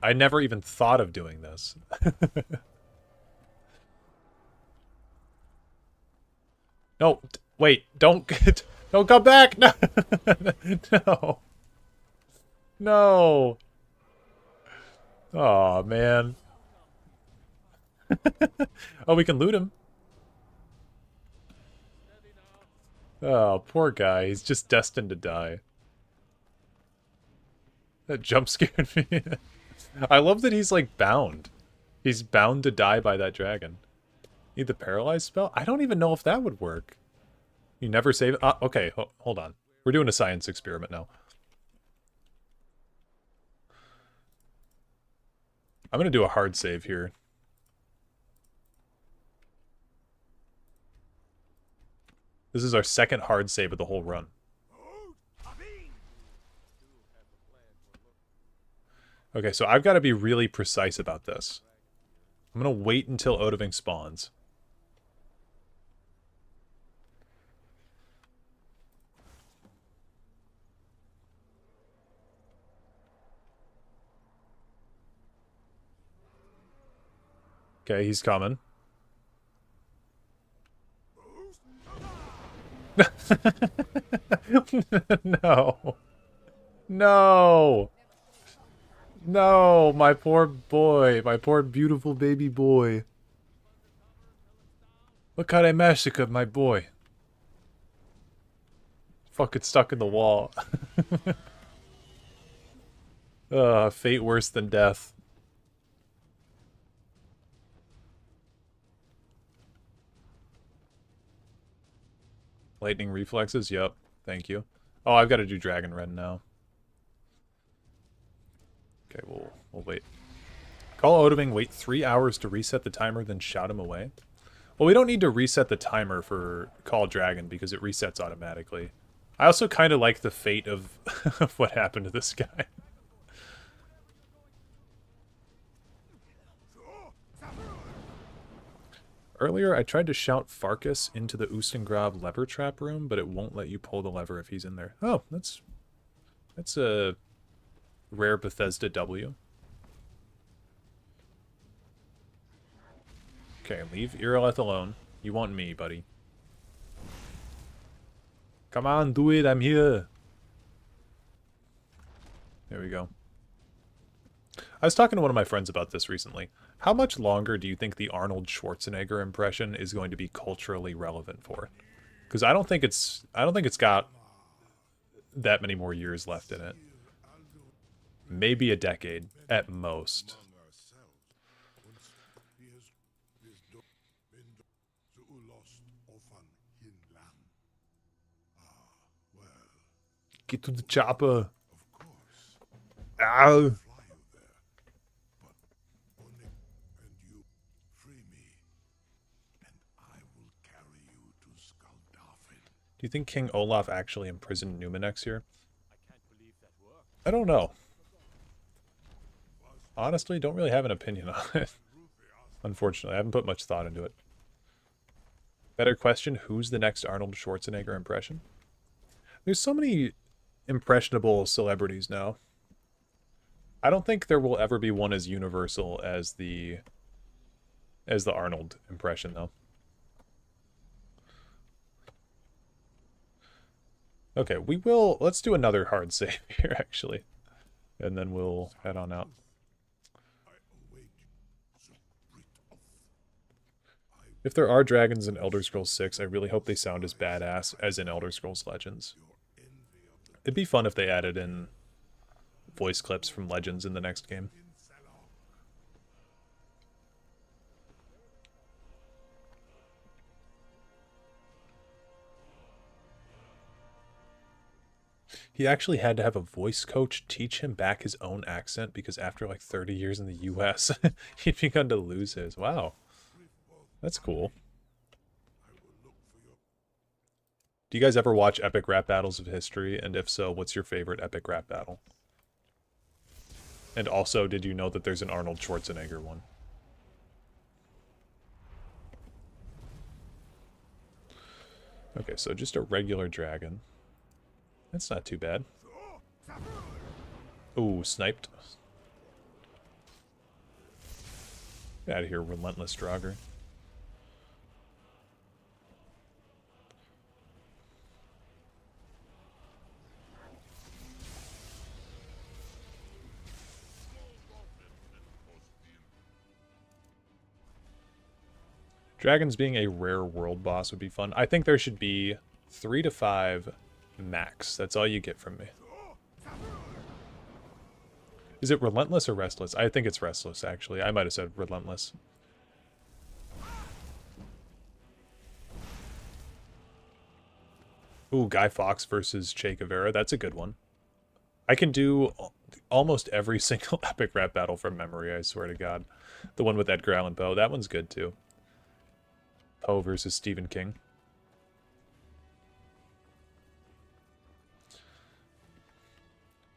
I never even thought of doing this. No, wait, don't come back. No. No. No. Oh, man. Oh, we can loot him. Oh, poor guy. He's just destined to die. That jump scared me. I love that he's, like, bound. He's bound to die by that dragon. Need the paralyze spell? I don't even know if that would work. You never save it? Okay, hold on. We're doing a science experiment now. I'm going to do a hard save here. This is our second hard save of the whole run. Okay, so I've got to be really precise about this. I'm going to wait until Odoving spawns. Okay, he's coming. No. No. No, my poor boy. My poor beautiful baby boy. Look how they massacred my boy. Fucking stuck in the wall. Fate worse than death. Lightning reflexes? Yep. Thank you. Oh, I've got to do Dragon Ren now. Okay, we'll wait. Call Odeming, wait 3 hours to reset the timer, then shout him away. Well, we don't need to reset the timer for Call Dragon because it resets automatically. I also kind of like the fate of, of what happened to this guy. Earlier, I tried to shout Farkas into the Ustengrav lever trap room, but it won't let you pull the lever if he's in there. Oh, that's a rare Bethesda W. Okay, leave Irileth alone. You want me, buddy. Come on, do it, I'm here. There we go. I was talking to one of my friends about this recently. How much longer do you think the Arnold Schwarzenegger impression is going to be culturally relevant for? Because I don't think it's got that many more years left in it. Maybe a decade at most. Get to the chopper. Ow. Do you think King Olaf actually imprisoned Numenex here? I don't know. Honestly, don't really have an opinion on it. Unfortunately, I haven't put much thought into it. Better question, who's the next Arnold Schwarzenegger impression? There's so many impressionable celebrities now. I don't think there will ever be one as universal as the Arnold impression, though. Okay, let's do another hard save here, actually. And then we'll head on out. If there are dragons in Elder Scrolls 6, I really hope they sound as badass as in Elder Scrolls Legends. It'd be fun if they added in voice clips from Legends in the next game. He actually had to have a voice coach teach him back his own accent because after like 30 years in the US, he'd begun to lose his. Wow. That's cool. Do you guys ever watch epic rap battles of history? And if so, what's your favorite epic rap battle? And also, did you know that there's an Arnold Schwarzenegger one? Okay, so just a regular dragon. That's not too bad. Ooh, sniped. Get out of here, relentless Draugr. Dragons being a rare world boss would be fun. I think there should be 3 to 5 max. That's all you get from me. Is it relentless or restless? I think it's restless, actually. I might have said relentless. Ooh, Guy Fawkes versus Che Guevara. That's a good one. I can do almost every single epic rap battle from memory, I swear to God. The one with Edgar Allan Poe. That one's good, too. Poe versus Stephen King.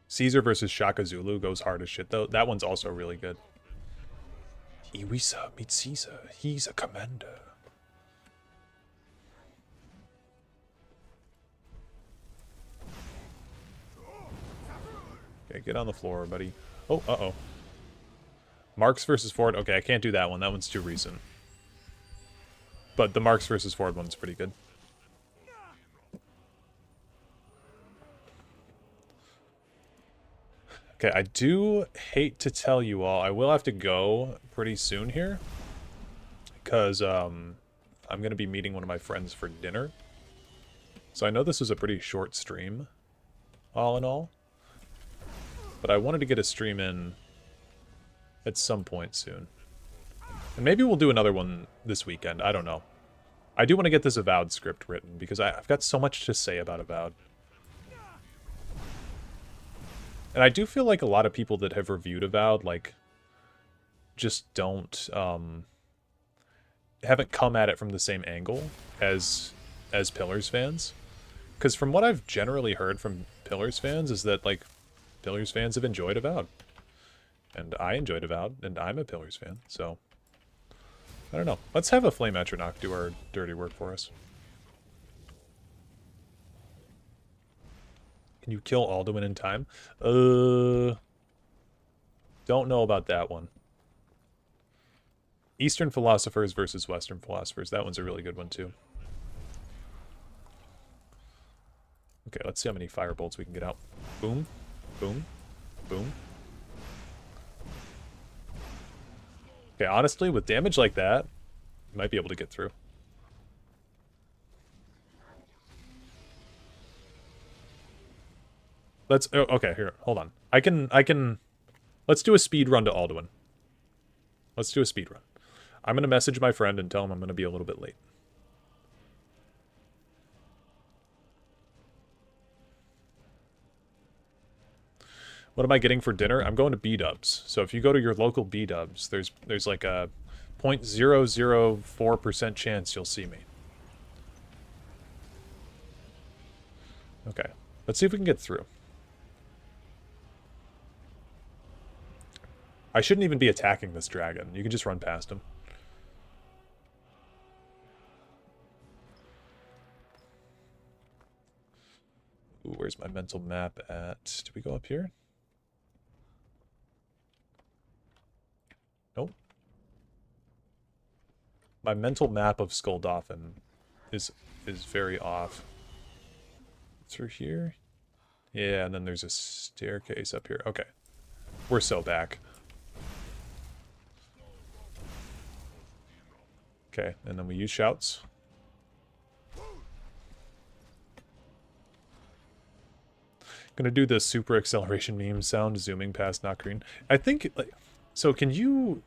Caesar versus Shaka Zulu goes hard as shit, though. That one's also really good. Iwisa, meet Caesar. He's a commander. Okay, get on the floor, buddy. Oh, uh-oh. Marks versus Ford. Okay, I can't do that one. That one's too recent. But the Marks versus Ford one's pretty good. Okay, I do hate to tell you all, I will have to go pretty soon here. Because I'm going to be meeting one of my friends for dinner. So I know this was a pretty short stream, all in all. But I wanted to get a stream in at some point soon. And maybe we'll do another one this weekend, I don't know. I do want to get this Avowed script written, because I've got so much to say about Avowed. And I do feel like a lot of people that have reviewed Avowed, like, just don't, haven't come at it from the same angle as Pillars fans. Because from what I've generally heard from Pillars fans is that, like, Pillars fans have enjoyed Avowed. And I enjoyed Avowed, and I'm a Pillars fan, so... I don't know. Let's have a Flame Atronach do our dirty work for us. Can you kill Alduin in time? Don't know about that one. Eastern philosophers versus Western philosophers. That one's a really good one, too. Okay, let's see how many firebolts we can get out. Boom. Boom. Boom. Okay, honestly, with damage like that, you might be able to get through. Let's... Oh, okay, here, hold on. I can... Let's do a speed run to Alduin. Let's do a speed run. I'm going to message my friend and tell him I'm going to be a little bit late. What am I getting for dinner? I'm going to B-dubs. So if you go to your local B-dubs, there's like a 0.004% chance you'll see me. Okay. Let's see if we can get through. I shouldn't even be attacking this dragon. You can just run past him. Ooh, where's my mental map at? Do we go up here? Nope. My mental map of Skulldothan is very off. Through here? Yeah, and then there's a staircase up here. Okay. We're so back. Okay, and then we use shouts. Gonna do the super acceleration meme sound zooming past Nakreen. I think, like, so can you...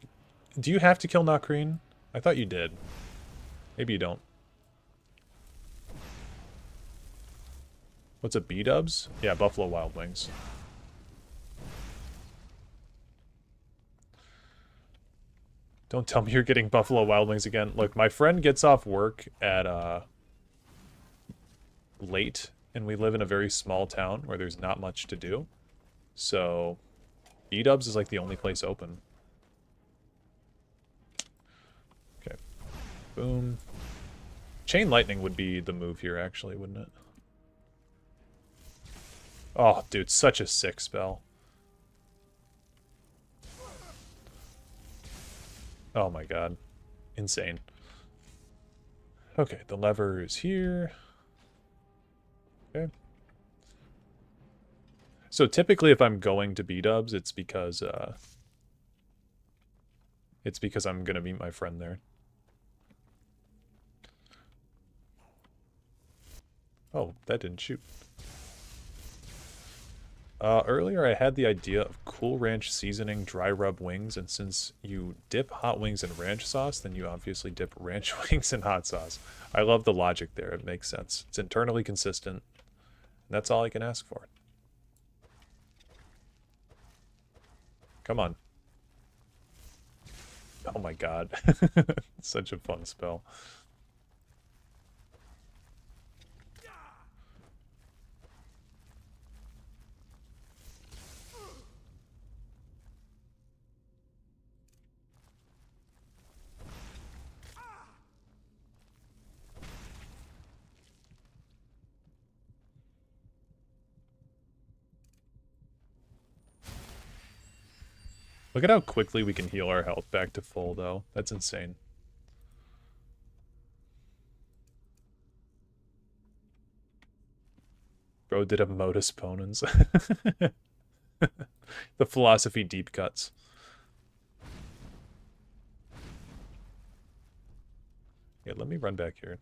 Do you have to kill Nakreen? I thought you did. Maybe you don't. What's a B-dubs? Yeah, Buffalo Wild Wings. Don't tell me you're getting Buffalo Wild Wings again. Look, my friend gets off work at, late, and we live in a very small town where there's not much to do. So, B-dubs is like the only place open. Okay. Boom. Chain Lightning would be the move here, actually, wouldn't it? Oh, dude, such a sick spell. Oh my god. Insane. Okay, the lever is here. Okay. So typically if I'm going to B-dubs, it's because I'm gonna meet my friend there. Oh, that didn't shoot. Earlier I had the idea of Cool Ranch seasoning dry rub wings, and since you dip hot wings in ranch sauce, then you obviously dip ranch wings in hot sauce. I love the logic there, it makes sense. It's internally consistent. That's all I can ask for. Come on. Oh my god. Such a fun spell. Look at how quickly we can heal our health back to full, though. That's insane. Bro did a modus ponens. The philosophy deep cuts. Yeah, let me run back here.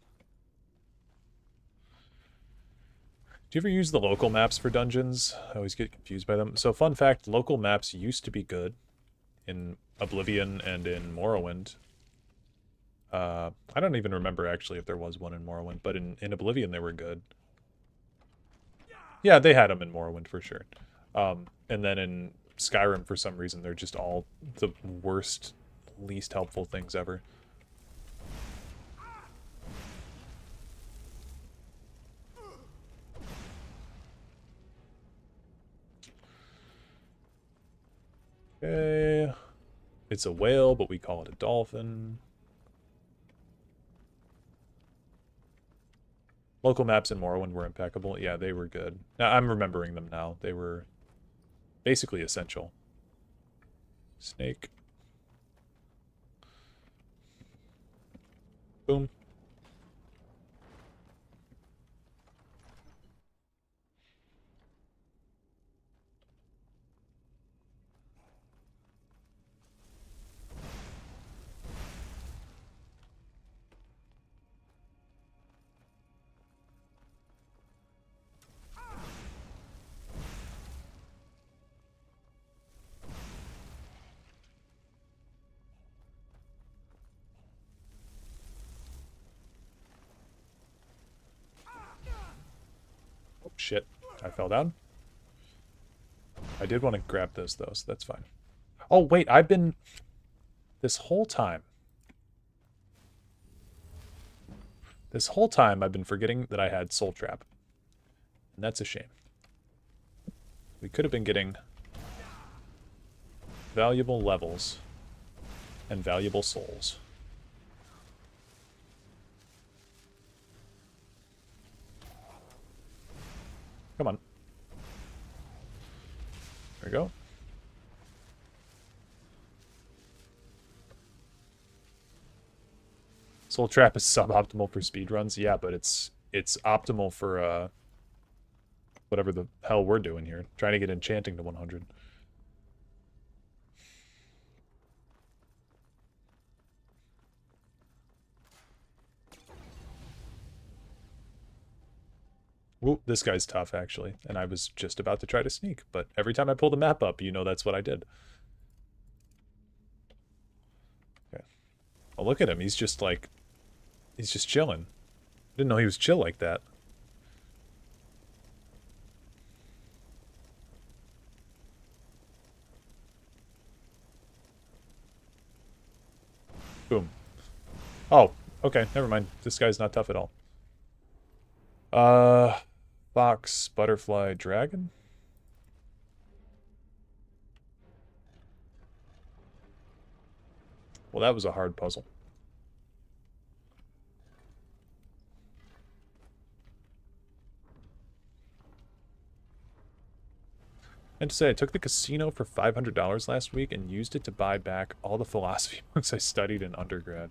Do you ever use the local maps for dungeons? I always get confused by them. So fun fact, local maps used to be good in Oblivion and in Morrowind. I don't even remember actually if there was one in Morrowind, but in Oblivion they were good. Yeah, they had them in Morrowind for sure. And then in Skyrim, for some reason, they're just all the worst, least helpful things ever. Okay. It's a whale, but we call it a dolphin. Local maps in Morrowind were impeccable. Yeah, they were good. Now, I'm remembering them now. They were basically essential. Snake. Boom. Oh, shit. I fell down. I did want to grab this, though, so that's fine. Oh, wait, I've been... This whole time, I've been forgetting that I had Soul Trap. And that's a shame. We could have been getting valuable levels and valuable souls. Come on. There we go. Soul Trap is suboptimal for speedruns. Yeah, but it's optimal for whatever the hell we're doing here. Trying to get enchanting to 100. Ooh, this guy's tough, actually. And I was just about to try to sneak, but every time I pull the map up, you know that's what I did. Okay. Oh, look at him. He's just like... He's just chilling. Didn't know he was chill like that. Boom. Oh, okay. Never mind. This guy's not tough at all. Fox, butterfly, dragon? Well, that was a hard puzzle. And to say, I took the casino for $500 last week and used it to buy back all the philosophy books I studied in undergrad.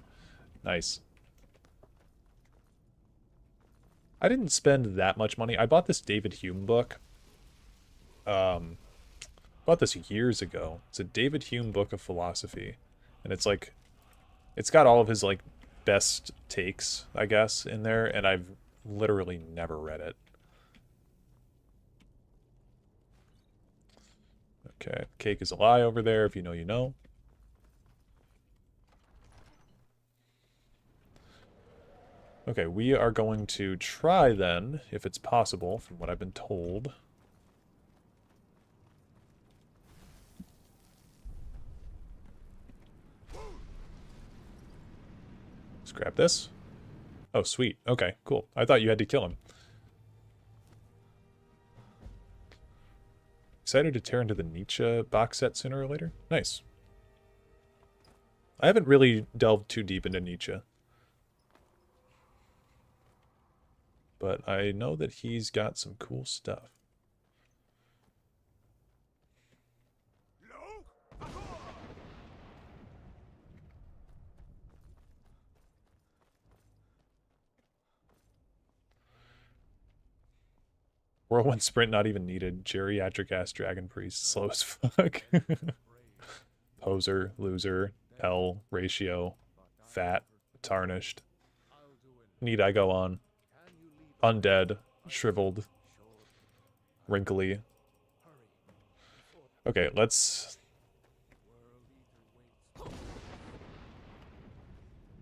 Nice. I didn't spend that much money. I bought this David Hume book. Bought this years ago. It's a David Hume book of philosophy. And it's like, it's got all of his like best takes, I guess, in there. And I've literally never read it. Okay, cake is a lie over there. If you know, you know. Okay, we are going to try then, if it's possible, from what I've been told. Let's grab this. Oh, sweet. Okay, cool. I thought you had to kill him. Excited to tear into the Nietzsche box set sooner or later? Nice. I haven't really delved too deep into Nietzsche. But I know that he's got some cool stuff. Whirlwind sprint not even needed. Geriatric ass dragon priest. Slow as fuck. Poser, loser, L, ratio, fat, tarnished. Need I go on? Undead, shriveled, wrinkly. Okay, let's...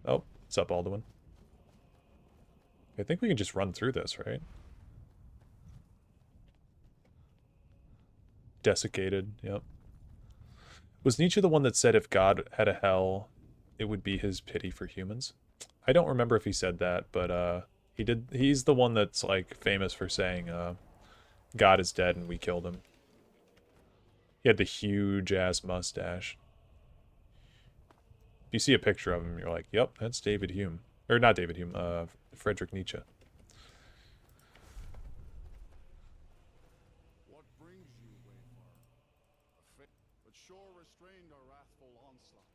Oh, what's up, Alduin? I think we can just run through this, right? Desiccated, yep. Was Nietzsche the one that said if God had a hell, it would be his pity for humans? I don't remember if he said that, but he did. He's the one that's like famous for saying God is dead and we killed him. He had the huge ass mustache. If you see a picture of him, you're like, yep, that's David Hume. Or not David Hume, Friedrich Nietzsche. What brings you, Wayfarer? A fate, but sure restrained a wrathful onslaught.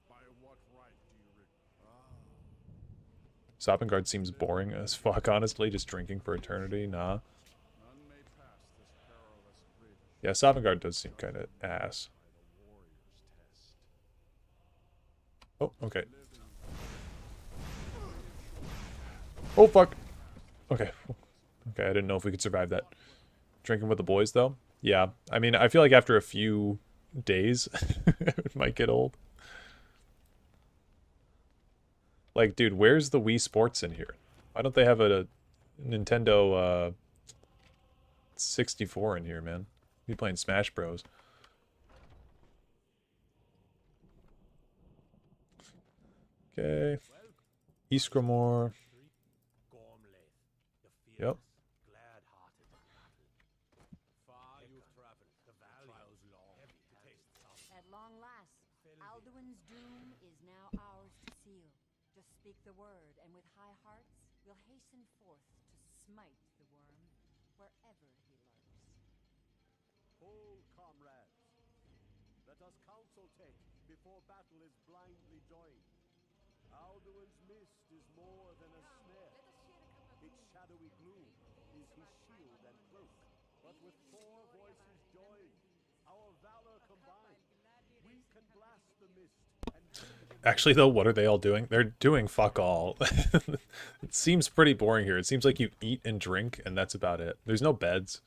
By what right do you Sopengard seems boring as fuck, honestly, just drinking for eternity, nah. None may pass this perilous bridge Yeah, Sopengard does seem kind of ass. by the warrior's test. Oh, okay. Oh, fuck. Okay. Okay, I didn't know if we could survive that. Drinking with the boys, though? Yeah. I mean, I feel like after a few days, it might get old. Like, dude, where's the Wii Sports in here? Why don't they have a Nintendo 64 in here, man? Be playing Smash Bros. Okay. Iskramore. Yep. Glad-hearted battle. Far you've traveled, the trials long, heavy taste some. At long last, Alduin's doom is now ours to seal. Just speak the word, and with high hearts, we'll hasten forth to smite the worm wherever he lurks. Hold, comrades. Let us counsel take before battle is blindly joined. Alduin's mist is more than a snare. Its shadowy gloom is his shield and cloak. But with 4 voices joined, our valor combined, we can blast the mist and Actually, though, what are they all doing? They're doing fuck all. It seems pretty boring here. It seems like you eat and drink, and that's about it. There's no beds.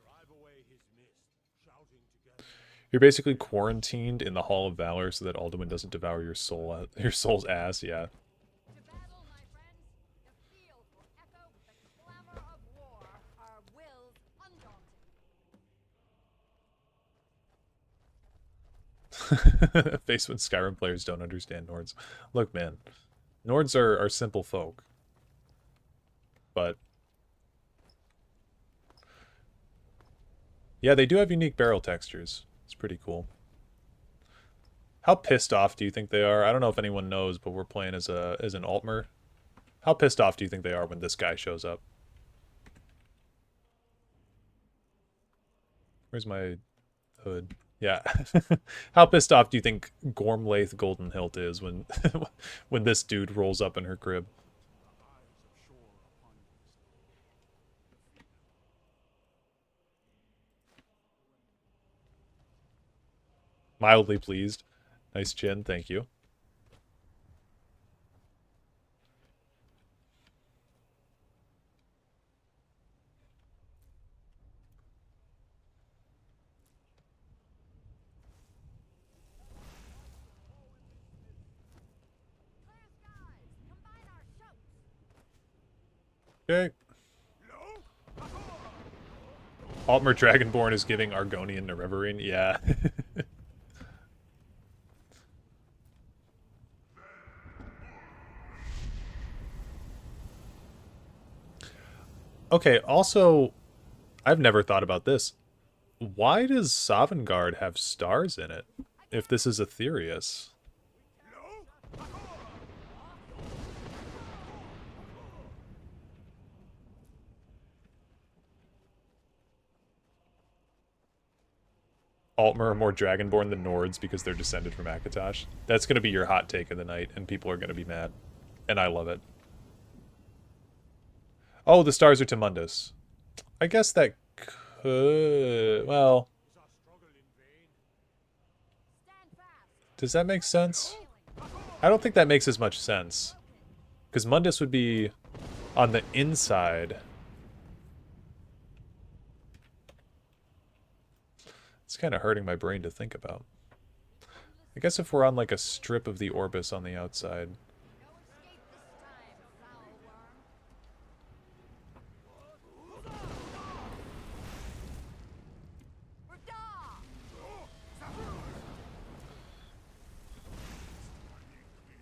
Drive away his mist, shouting together. You're basically quarantined in the Hall of Valor so that Alduin doesn't devour your soul, your soul's ass. Yeah. To battle, my friends! The field will echo with the clamor of war, our wills undaunted. Face when Skyrim players don't understand Nords. Look, man, Nords are simple folk, but yeah, they do have unique barrel textures. It's pretty cool. How pissed off do you think they are? I don't know if anyone knows, but we're playing as an Altmer. How pissed off do you think they are when this guy shows up? Where's my hood? Yeah. How pissed off do you think Gormlaith Golden Hilt is when when this dude rolls up in her crib? Mildly pleased. Nice chin, thank you. Clear skies! Combine our shouts! Okay. Altmer Dragonborn is giving Argonian to Reverine. Yeah. Okay, also, I've never thought about this. Why does Sovngarde have stars in it, if this is Aetherius? Altmer are more Dragonborn than Nords because they're descended from Akatosh. That's going to be your hot take of the night, and people are going to be mad. And I love it. Oh, the stars are Tamundus. I guess that could... Well, does that make sense? I don't think that makes as much sense. Because Mundus would be on the inside. It's kind of hurting my brain to think about. I guess if we're on like a strip of the Orbis on the outside.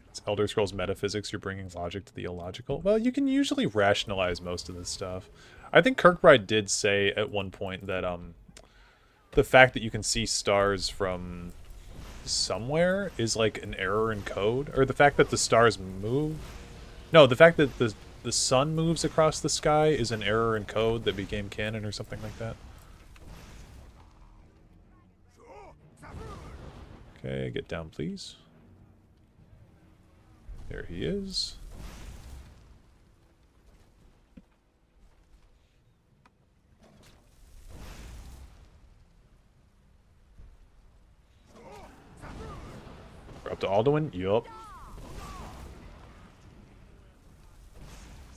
It's Elder Scrolls metaphysics, you're bringing logic to the illogical. Well, you can usually rationalize most of this stuff. I think Kirkbride did say at one point that the fact that you can see stars from somewhere is like an error in code, or the fact that the stars move. No, the fact that the sun moves across the sky is an error in code that became canon or something like that. Okay, get down, please. There he is. We're up to Alduin? Yup.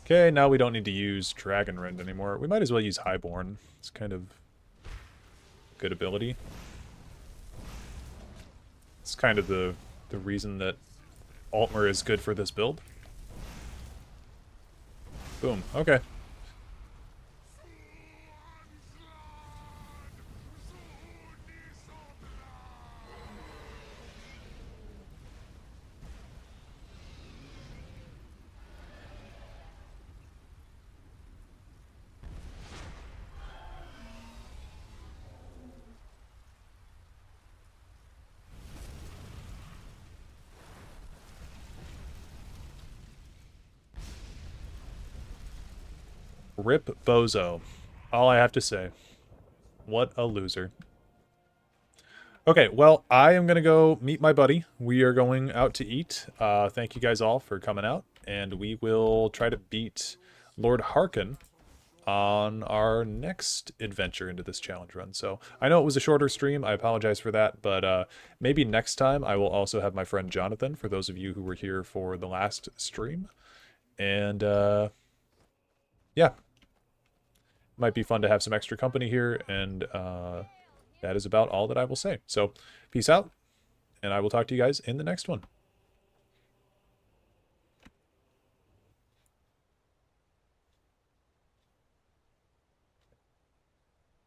Okay, now we don't need to use Dragon Rend anymore. We might as well use Highborn. It's kind of good ability. It's kind of the reason that Altmer is good for this build. Boom. Okay. Rip Bozo. All I have to say. What a loser. Okay, well, I am going to go meet my buddy. We are going out to eat. Thank you guys all for coming out. And we will try to beat Lord Harkin on our next adventure into this challenge run. So I know it was a shorter stream. I apologize for that. But maybe next time I will also have my friend Jonathan, for those of you who were here for the last stream. And yeah. Might be fun to have some extra company here, and that is about all that I will say. So, peace out, and I will talk to you guys in the next one.